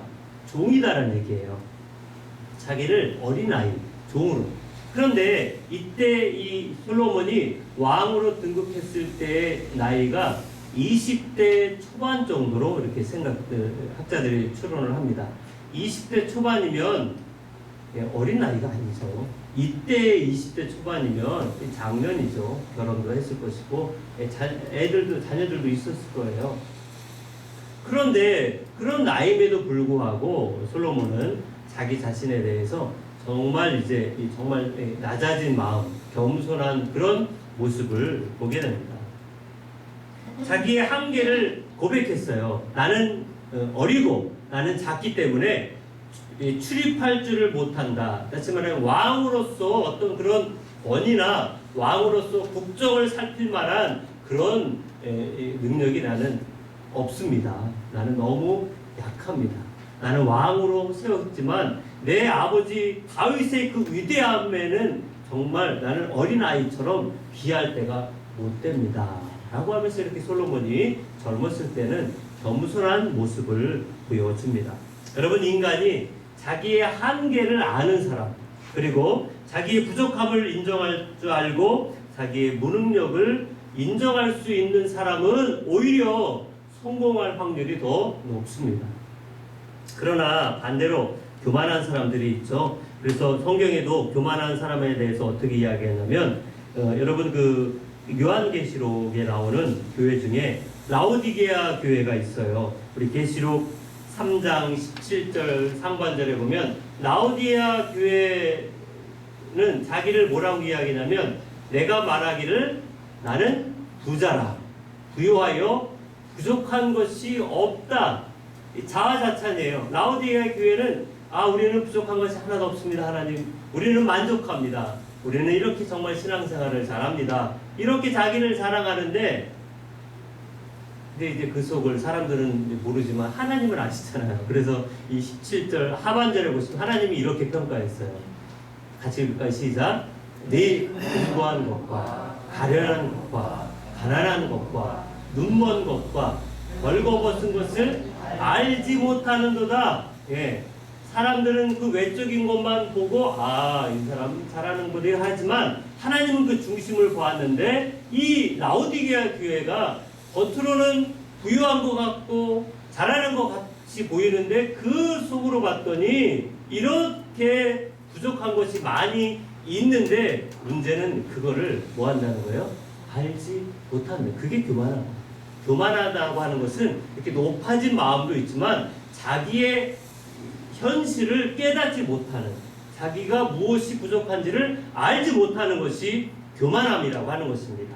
종이다라는 얘기예요. 자기를 어린아이, 종으로. 그런데 이때 이 솔로몬이 왕으로 등극했을 때의 나이가 20대 초반 정도로 이렇게 학자들이 추론을 합니다. 20대 초반이면 어린 나이가 아니죠. 이때 20대 초반이면 장년이죠. 결혼도 했을 것이고 자녀들도 있었을 거예요. 그런데 그런 나이임에도 불구하고 솔로몬은 자기 자신에 대해서 정말 정말 낮아진 마음, 겸손한 그런 모습을 보게 됩니다. 자기의 한계를 고백했어요. 나는 어리고 나는 작기 때문에 출입할 줄을 못한다. 다시 말하면 왕으로서 어떤 그런 권위나 왕으로서 국정을 살필 만한 그런 능력이 나는 없습니다. 나는 너무 약합니다. 나는 왕으로 세웠지만 내 아버지 다윗의 그 위대함에는 정말 나는 어린아이처럼 비할 때가 못 됩니다. 라고 하면서 이렇게 솔로몬이 젊었을 때는 겸손한 모습을 보여줍니다. 여러분, 인간이 자기의 한계를 아는 사람, 그리고 자기의 부족함을 인정할 줄 알고 자기의 무능력을 인정할 수 있는 사람은 오히려 성공할 확률이 더 높습니다. 그러나 반대로 교만한 사람들이 있죠. 그래서 성경에도 교만한 사람에 대해서 어떻게 이야기했냐면 여러분 그 요한계시록에 나오는 교회 중에 라오디게아 교회가 있어요. 우리 계시록 3장 17절 상반절에 보면 라오디게아 교회는 자기를 뭐라고 이야기하냐면 내가 말하기를 나는 부자라, 부요하여 부족한 것이 없다. 자아자찬이에요. 라오디게아 교회는 우리는 부족한 것이 하나도 없습니다. 하나님, 우리는 만족합니다. 우리는 이렇게 정말 신앙생활을 잘합니다. 이렇게 자기를 자랑하는데, 근데 이제 그 속을 사람들은 모르지만 하나님은 아시잖아요. 그래서 이 17절 하반절에 보시면 하나님이 이렇게 평가했어요. 같이 읽을까요? 시작. 네 공고한 것과 가련한 것과 가난한 것과 눈먼 것과 벌거벗은 것을 알지 못하는도다. 예. 사람들은 그 외적인 것만 보고 이 사람 잘하는 거네 하지만 하나님은 그 중심을 보았는데 이 라오디게아 교회가 겉으로는 부유한 것 같고 잘하는 것 같이 보이는데 그 속으로 봤더니 이렇게 부족한 것이 많이 있는데 문제는 그거를 뭐 한다는 거예요? 알지 못한다. 그게 교만하다. 교만하다고 하는 것은 이렇게 높아진 마음도 있지만 자기의 현실을 깨닫지 못하는, 자기가 무엇이 부족한지를 알지 못하는 것이 교만함이라고 하는 것입니다.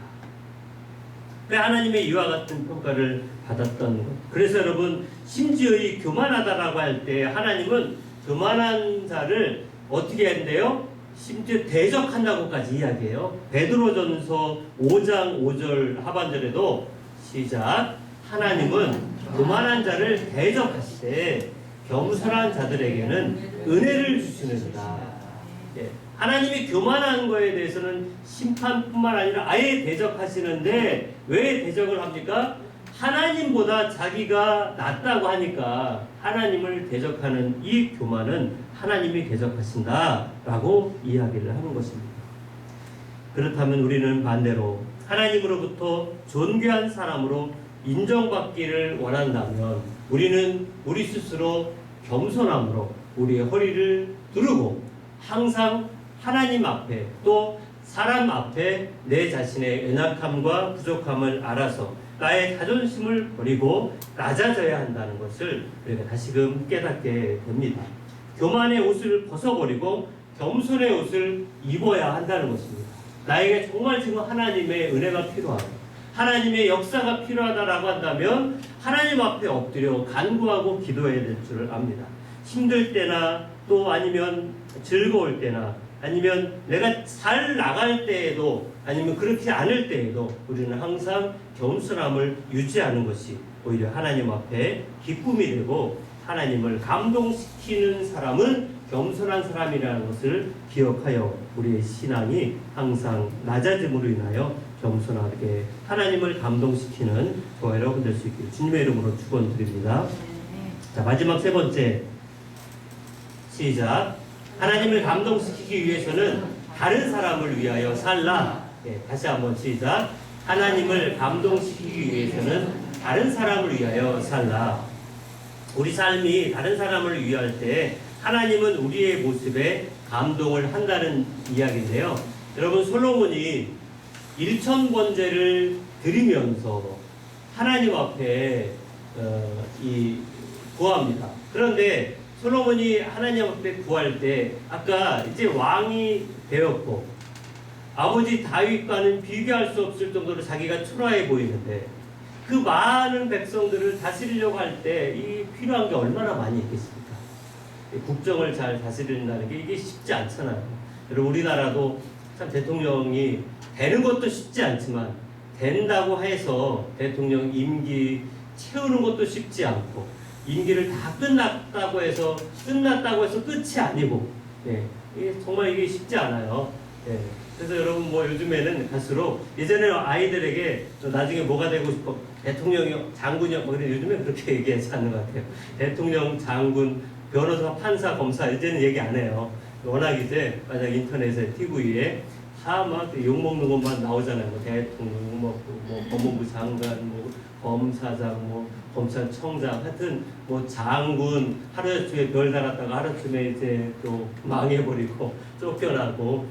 하나님의 이와 같은 평가를 받았던 것. 그래서 여러분, 심지어 이 교만하다라고 할 때 하나님은 교만한 자를 어떻게 한대요? 심지어 대적한다고까지 이야기해요. 베드로전서 5장 5절 하반절에도 시작. 하나님은 교만한 자를 대적하시되 겸손한 자들에게는 은혜를 주시는다. 예. 하나님이 교만한 거에 대해서는 심판뿐만 아니라 아예 대적하시는데 왜 대적을 합니까? 하나님보다 자기가 낫다고 하니까 하나님을 대적하는 이 교만은 하나님이 대적하신다라고 이야기를 하는 것입니다. 그렇다면 우리는 반대로 하나님으로부터 존귀한 사람으로 인정받기를 원한다면 우리는 우리 스스로 겸손함으로 우리의 허리를 두르고 항상 하나님 앞에 또 사람 앞에 내 자신의 연약함과 부족함을 알아서 나의 자존심을 버리고 낮아져야 한다는 것을 우리가 다시금 깨닫게 됩니다. 교만의 옷을 벗어버리고 겸손의 옷을 입어야 한다는 것입니다. 나에게 정말 지금 하나님의 은혜가 필요하고 하나님의 역사가 필요하다라고 한다면 하나님 앞에 엎드려 간구하고 기도해야 될 줄을 압니다. 힘들 때나 또 아니면 즐거울 때나 아니면 내가 잘 나갈 때에도 아니면 그렇지 않을 때에도 우리는 항상 겸손함을 유지하는 것이 오히려 하나님 앞에 기쁨이 되고 하나님을 감동시키는 사람은 겸손한 사람이라는 것을 기억하여 우리의 신앙이 항상 낮아짐으로 인하여 겸손하게 하나님을 감동시키는 저와 여러분 될 수 있기를 주님의 이름으로 축원드립니다. 자, 마지막 세 번째 시작. 하나님을 감동시키기 위해서는 다른 사람을 위하여 살라. 다시 한번 시작. 하나님을 감동시키기 위해서는 다른 사람을 위하여 살라. 우리 삶이 다른 사람을 위할 때 하나님은 우리의 모습에 감동을 한다는 이야기인데요. 여러분, 솔로몬이 1,000번제를 드리면서 하나님 앞에 구합니다. 그런데 솔로몬이 하나님 앞에 구할 때 아까 이제 왕이 되었고 아버지 다윗과는 비교할 수 없을 정도로 자기가 초라해 보이는데 그 많은 백성들을 다스리려고 할 때 이 필요한 게 얼마나 많이 있겠습니까? 국정을 잘 다스린다는 게 이게 쉽지 않잖아요. 여러분, 우리나라도 참 대통령이 되는 것도 쉽지 않지만 된다고 해서 대통령 임기 채우는 것도 쉽지 않고 임기를 다 끝났다고 해서 끝이 아니고 이게 정말 이게 쉽지 않아요. 그래서 여러분 요즘에는 갈수록 예전에는 아이들에게 나중에 뭐가 되고 싶어 대통령이요 장군이요 그런데 요즘에 그렇게 얘기하지 않는 것 같아요. 대통령, 장군, 변호사, 판사, 검사 이제는 얘기 안 해요. 워낙 이제 만약 인터넷에 TV에 다 막 욕먹는 것만 나오잖아요. 뭐 대통령, 뭐 법무부 장관, 뭐 검사장, 뭐 검찰청장, 하여튼 뭐 장군 하루아침에 별 달았다가 하루아침에 이제 또 망해버리고 쫓겨나고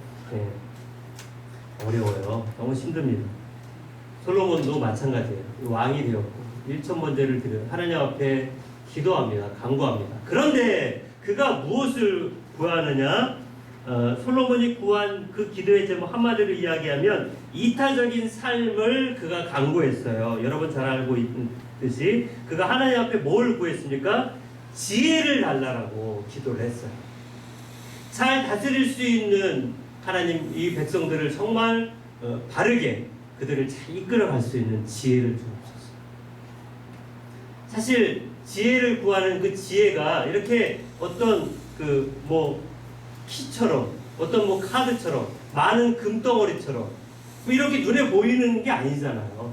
어려워요. 너무 힘듭니다. 솔로몬도 마찬가지예요. 왕이 되었고 1,000번제를 드려 하나님 앞에 기도합니다. 간구합니다. 그런데 그가 무엇을 구하느냐? 솔로몬이 구한 그 기도의 제목 한마디로 이야기하면 이타적인 삶을 그가 간구했어요. 여러분 잘 알고 있듯이 그가 하나님 앞에 뭘 구했습니까? 지혜를 달라고 기도를 했어요. 잘 다스릴 수 있는 하나님, 이 백성들을 정말 바르게 그들을 잘 이끌어갈 수 있는 지혜를 주옵소서. 사실 지혜를 구하는 그 지혜가 이렇게 어떤 키처럼 어떤 카드처럼 많은 금덩어리처럼 이렇게 눈에 보이는 게 아니잖아요.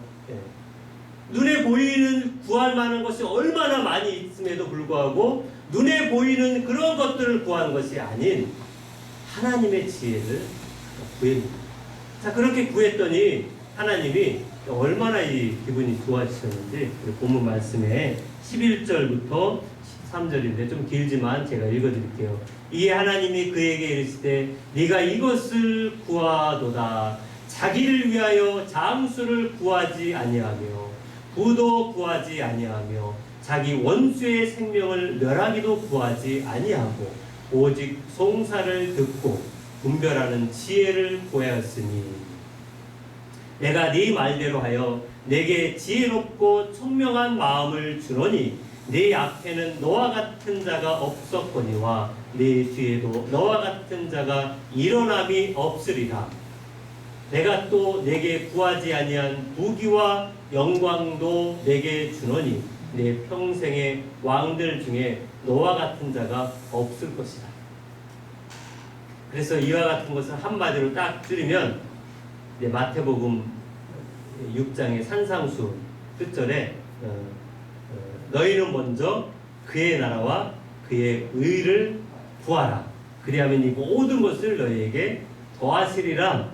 눈에 보이는 구할 만한 것이 얼마나 많이 있음에도 불구하고 눈에 보이는 그런 것들을 구하는 것이 아닌 하나님의 지혜를 구합니다. 자, 그렇게 구했더니 하나님이 얼마나 이 기분이 좋아지셨는지 우리 본문 말씀에 11절부터 13절인데 좀 길지만 제가 읽어드릴게요. 이에 하나님이 그에게 이르시되 네가 이것을 구하도다. 자기를 위하여 장수를 구하지 아니하며 부도 구하지 아니하며 자기 원수의 생명을 멸하기도 구하지 아니하고 오직 송사를 듣고 분별하는 지혜를 구하였으니 내가 네 말대로 하여 내게 지혜롭고 총명한 마음을 주노니 네 앞에는 너와 같은 자가 없었거니와 네 뒤에도 너와 같은 자가 일어남이 없으리라. 내가 또 내게 구하지 아니한 부귀와 영광도 내게 주노니 내 평생의 왕들 중에 너와 같은 자가 없을 것이다. 그래서 이와 같은 것을 한마디로 딱 들으면 마태복음 6장의 산상수 끝절에 너희는 먼저 그의 나라와 그의 의를 구하라. 그리하면 이 모든 것을 너희에게 더하시리라.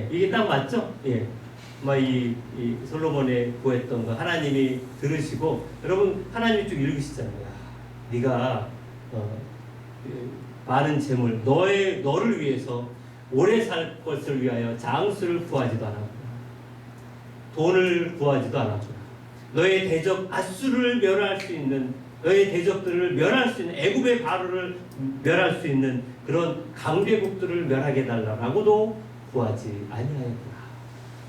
이게 딱 맞죠? 이 솔로몬의 구했던 거 하나님이 들으시고 여러분 하나님이 좀 읽으시잖아요. 네가 많은 재물, 너를 위해서 오래 살 것을 위하여 장수를 구하지도 않았구나. 돈을 구하지도 않았구나. 너의 대적 아수를 멸할 수 있는, 너의 대적들을 멸할 수 있는, 애굽의 바로를 멸할 수 있는 그런 강대국들을 멸하게 달라라고도 구하지 아니하였구나.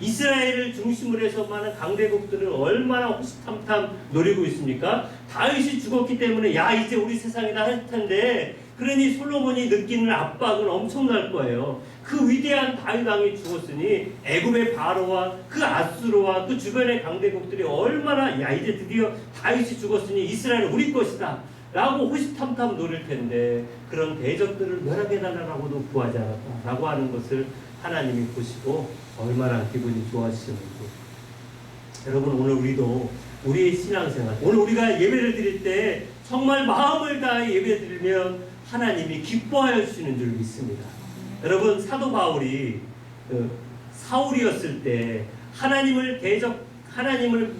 이스라엘을 중심으로 해서 많은 강대국들을 얼마나 호시탐탐 노리고 있습니까? 다윗이 죽었기 때문에 야 이제 우리 세상이다 할 텐데, 그러니 솔로몬이 느끼는 압박은 엄청날 거예요. 그 위대한 다윗 왕이 죽었으니 애굽의 바로와 그 아수르와 그 주변의 강대국들이 얼마나 야 이제 드디어 다윗이 죽었으니 이스라엘은 우리 것이다 라고 호시탐탐 노릴 텐데, 그런 대적들을 멸하게 달라고도 구하지 않았다라고 하는 것을 하나님이 보시고 얼마나 기분이 좋아지셨는지. 여러분, 오늘 우리도 우리의 신앙생활, 오늘 우리가 예배를 드릴 때 정말 마음을 다해 예배 드리면 하나님이 기뻐하여 주시는 줄 믿습니다. 여러분, 사도 바울이 사울이었을 때 하나님을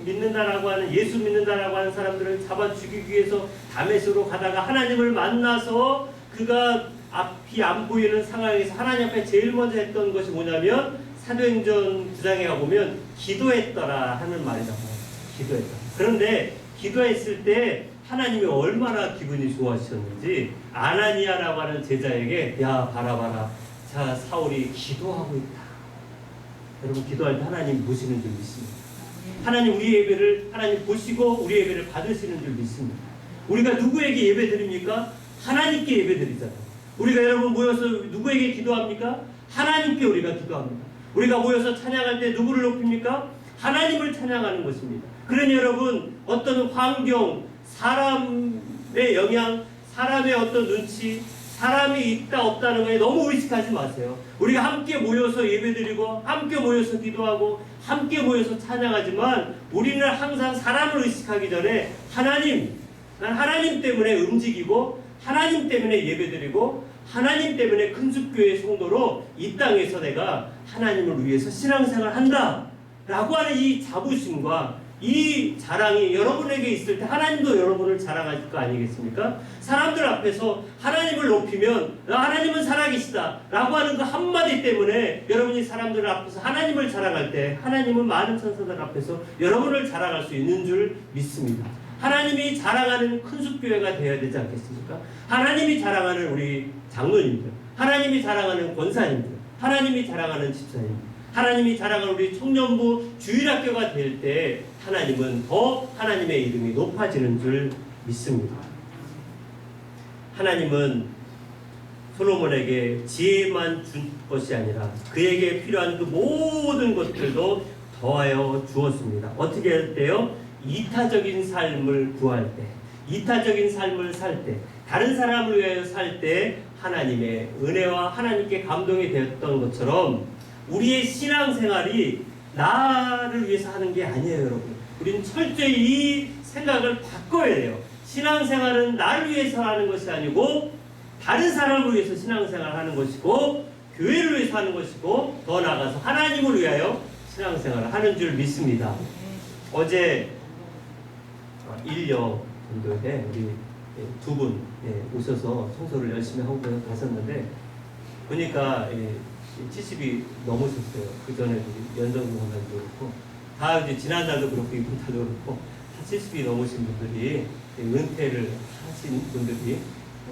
믿는다라고 하는, 예수 믿는다라고 하는 사람들을 잡아 죽이기 위해서 다메섹으로 가다가 하나님을 만나서 그가 앞이 안 보이는 상황에서 하나님 앞에 제일 먼저 했던 것이 뭐냐면, 사도행전 9장에 가보면 기도했더라 하는 말이 나와요. 기도했다. 그런데 기도했을 때 하나님이 얼마나 기분이 좋아하셨는지, 아나니아라고 하는 제자에게 야 봐라 자 사울이 기도하고 있다. 여러분, 기도할 때 하나님 보시는 줄 믿습니다. 하나님 우리 예배를 하나님 보시고 우리 예배를 받으시는 줄 믿습니다. 우리가 누구에게 예배 드립니까? 하나님께 예배 드리잖아요. 우리가 여러분 모여서 누구에게 기도합니까? 하나님께 우리가 기도합니다. 우리가 모여서 찬양할 때 누구를 높입니까? 하나님을 찬양하는 것입니다. 그러니 여러분, 어떤 환경, 사람의 영향, 사람의 어떤 눈치, 사람이 있다 없다는 거에 너무 의식하지 마세요. 우리가 함께 모여서 예배드리고 함께 모여서 기도하고 함께 모여서 찬양하지만, 우리는 항상 사람을 의식하기 전에 난 하나님 때문에 움직이고 하나님 때문에 예배드리고 하나님 때문에 큰숲교회 성도로 이 땅에서 내가 하나님을 위해서 신앙생활을 한다 라고 하는 이 자부심과 이 자랑이 여러분에게 있을 때 하나님도 여러분을 자랑하실 거 아니겠습니까? 사람들 앞에서 하나님을 높이면 하나님은 살아계시다 라고 하는 그 한마디 때문에 여러분이 사람들 앞에서 하나님을 자랑할 때 하나님은 많은 천사들 앞에서 여러분을 자랑할 수 있는 줄 믿습니다. 하나님이 자랑하는 큰숲교회가 되어야 되지 않겠습니까? 하나님이 자랑하는 우리 장로님들, 하나님이 자랑하는 권사님들, 하나님이 자랑하는 집사님들, 하나님이 자랑하는 우리 청년부 주일학교가 될 때 하나님은 더 하나님의 이름이 높아지는 줄 믿습니다. 하나님은 솔로몬에게 지혜만 준 것이 아니라 그에게 필요한 그 모든 것들도 더하여 주었습니다. 어떻게 할 때요? 이타적인 삶을 구할 때, 이타적인 삶을 살 때, 다른 사람을 위하여 살 때 하나님의 은혜와 하나님께 감동이 되었던 것처럼, 우리의 신앙생활이 나를 위해서 하는 게 아니에요, 여러분. 우리는 철저히 이 생각을 바꿔야 돼요. 신앙생활은 나를 위해서 하는 것이 아니고 다른 사람을 위해서 신앙생활을 하는 것이고, 교회를 위해서 하는 것이고, 더 나아가서 하나님을 위하여 신앙생활을 하는 줄 믿습니다. 어제 1년 정도에 우리 두 분 오셔서 청소를 열심히 하고 가셨는데, 보니까 70이 넘으셨어요. 그 전에 연정도 원장도 그렇고, 다 이제 지난달도 그렇고 이번 달도 그렇고, 70이 넘으신 분들이, 은퇴를 하신 분들이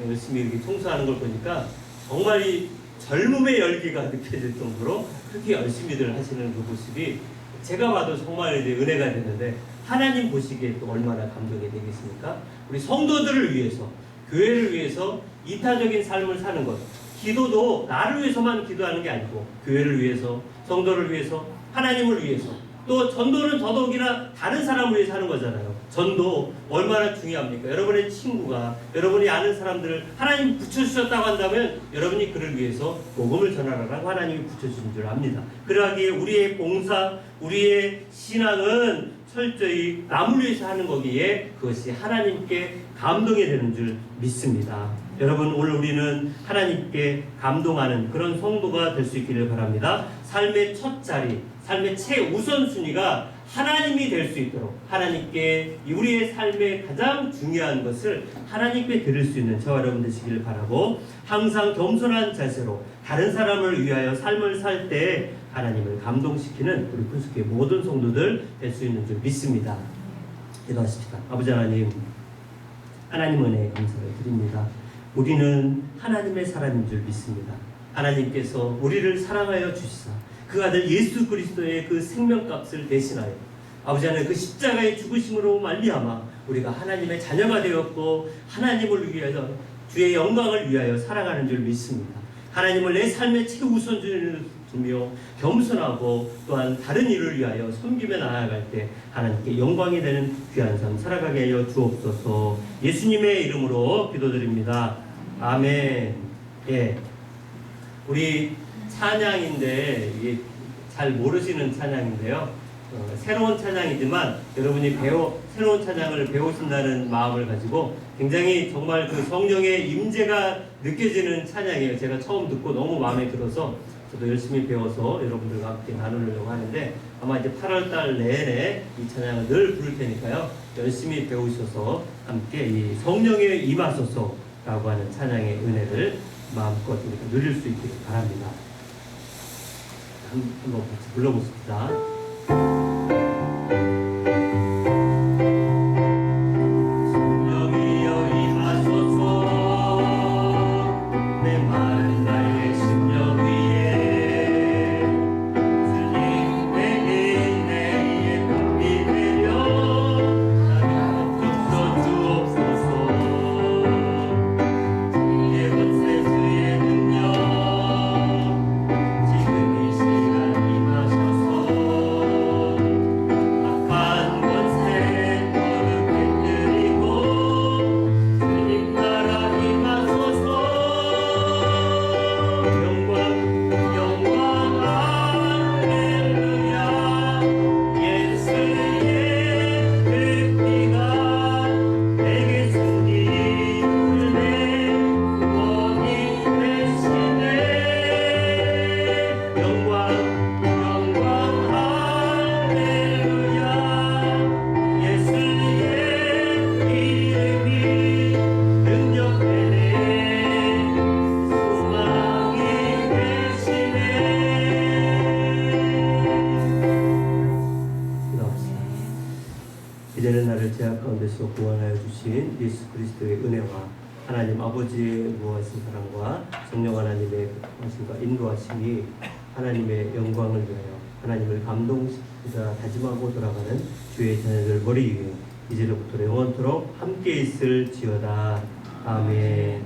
열심히 이렇게 청소하는 걸 보니까 정말 이 젊음의 열기가 느껴질 정도로 그렇게 열심히들 하시는 그 모습이 제가 봐도 정말 이제 은혜가 되는데, 하나님 보시기에 또 얼마나 감동이 되겠습니까? 우리 성도들을 위해서, 교회를 위해서 이타적인 삶을 사는 것. 기도도 나를 위해서만 기도하는 게 아니고 교회를 위해서, 성도를 위해서, 하나님을 위해서, 또 전도는 더더욱이나 다른 사람을 위해서 하는 거잖아요. 전도 얼마나 중요합니까? 여러분의 친구가, 여러분이 아는 사람들을 하나님이 붙여주셨다고 한다면 여러분이 그를 위해서 복음을 전하라고 하나님이 붙여주신 줄 압니다. 그러기에 우리의 봉사, 우리의 신앙은 철저히 남을 위해서 하는 거기에 그것이 하나님께 감동이 되는 줄 믿습니다. 여러분, 오늘 우리는 하나님께 감동하는 그런 성도가 될 수 있기를 바랍니다. 삶의 첫 자리, 삶의 최우선순위가 하나님이 될 수 있도록 하나님께 우리의 삶의 가장 중요한 것을 하나님께 드릴 수 있는 저와 여러분 되시길 바라고 항상 겸손한 자세로 다른 사람을 위하여 삶을 살 때 하나님을 감동시키는 우리 분수교회 모든 성도들 될 수 있는 줄 믿습니다. 기도하십시다. 아버지 하나님, 하나님 은혜 감사를 드립니다. 우리는 하나님의 사람인 줄 믿습니다. 하나님께서 우리를 사랑하여 주시사 그 아들 예수 그리스도의 그 생명값을 대신하여 아버지 하나님 그 십자가의 죽으심으로 말미암아 우리가 하나님의 자녀가 되었고 하나님을 위하여 주의 영광을 위하여 살아가는 줄 믿습니다. 하나님을 내 삶의 최우선순위로 두며 겸손하고 또한 다른 일을 위하여 섬기며 나아갈 때 하나님께 영광이 되는 귀한 삶 살아가게 하여 주옵소서. 예수님의 이름으로 기도드립니다. 아멘. 예, 우리 찬양인데 이게 잘 모르시는 찬양인데요. 새로운 찬양이지만 여러분이 새로운 찬양을 배우신다는 마음을 가지고 굉장히 정말 그 성령의 임재가 느껴지는 찬양이에요. 제가 처음 듣고 너무 마음에 들어서 저도 열심히 배워서 여러분들과 함께 나누려고 하는데 아마 이제 8월달 내내 이 찬양을 늘 부를 테니까요. 열심히 배우셔서 함께 이 성령에 임하소서라고 하는 찬양의 은혜를 마음껏 우리가 누릴 수 있기를 바랍니다. 한번 같이 불러보십시다. 이제는 나를 죄악 가운데서 구원하여 주신 예수 그리스도의 은혜와 하나님 아버지의 무한하신 사랑과 성령 하나님의 하심과 인도하심이 하나님의 영광을 위하여 하나님을 감동시키자 다짐하고 돌아가는 주의 자녀들 머리 위에 이제로부터 영원토록 함께 있을지어다. 아멘.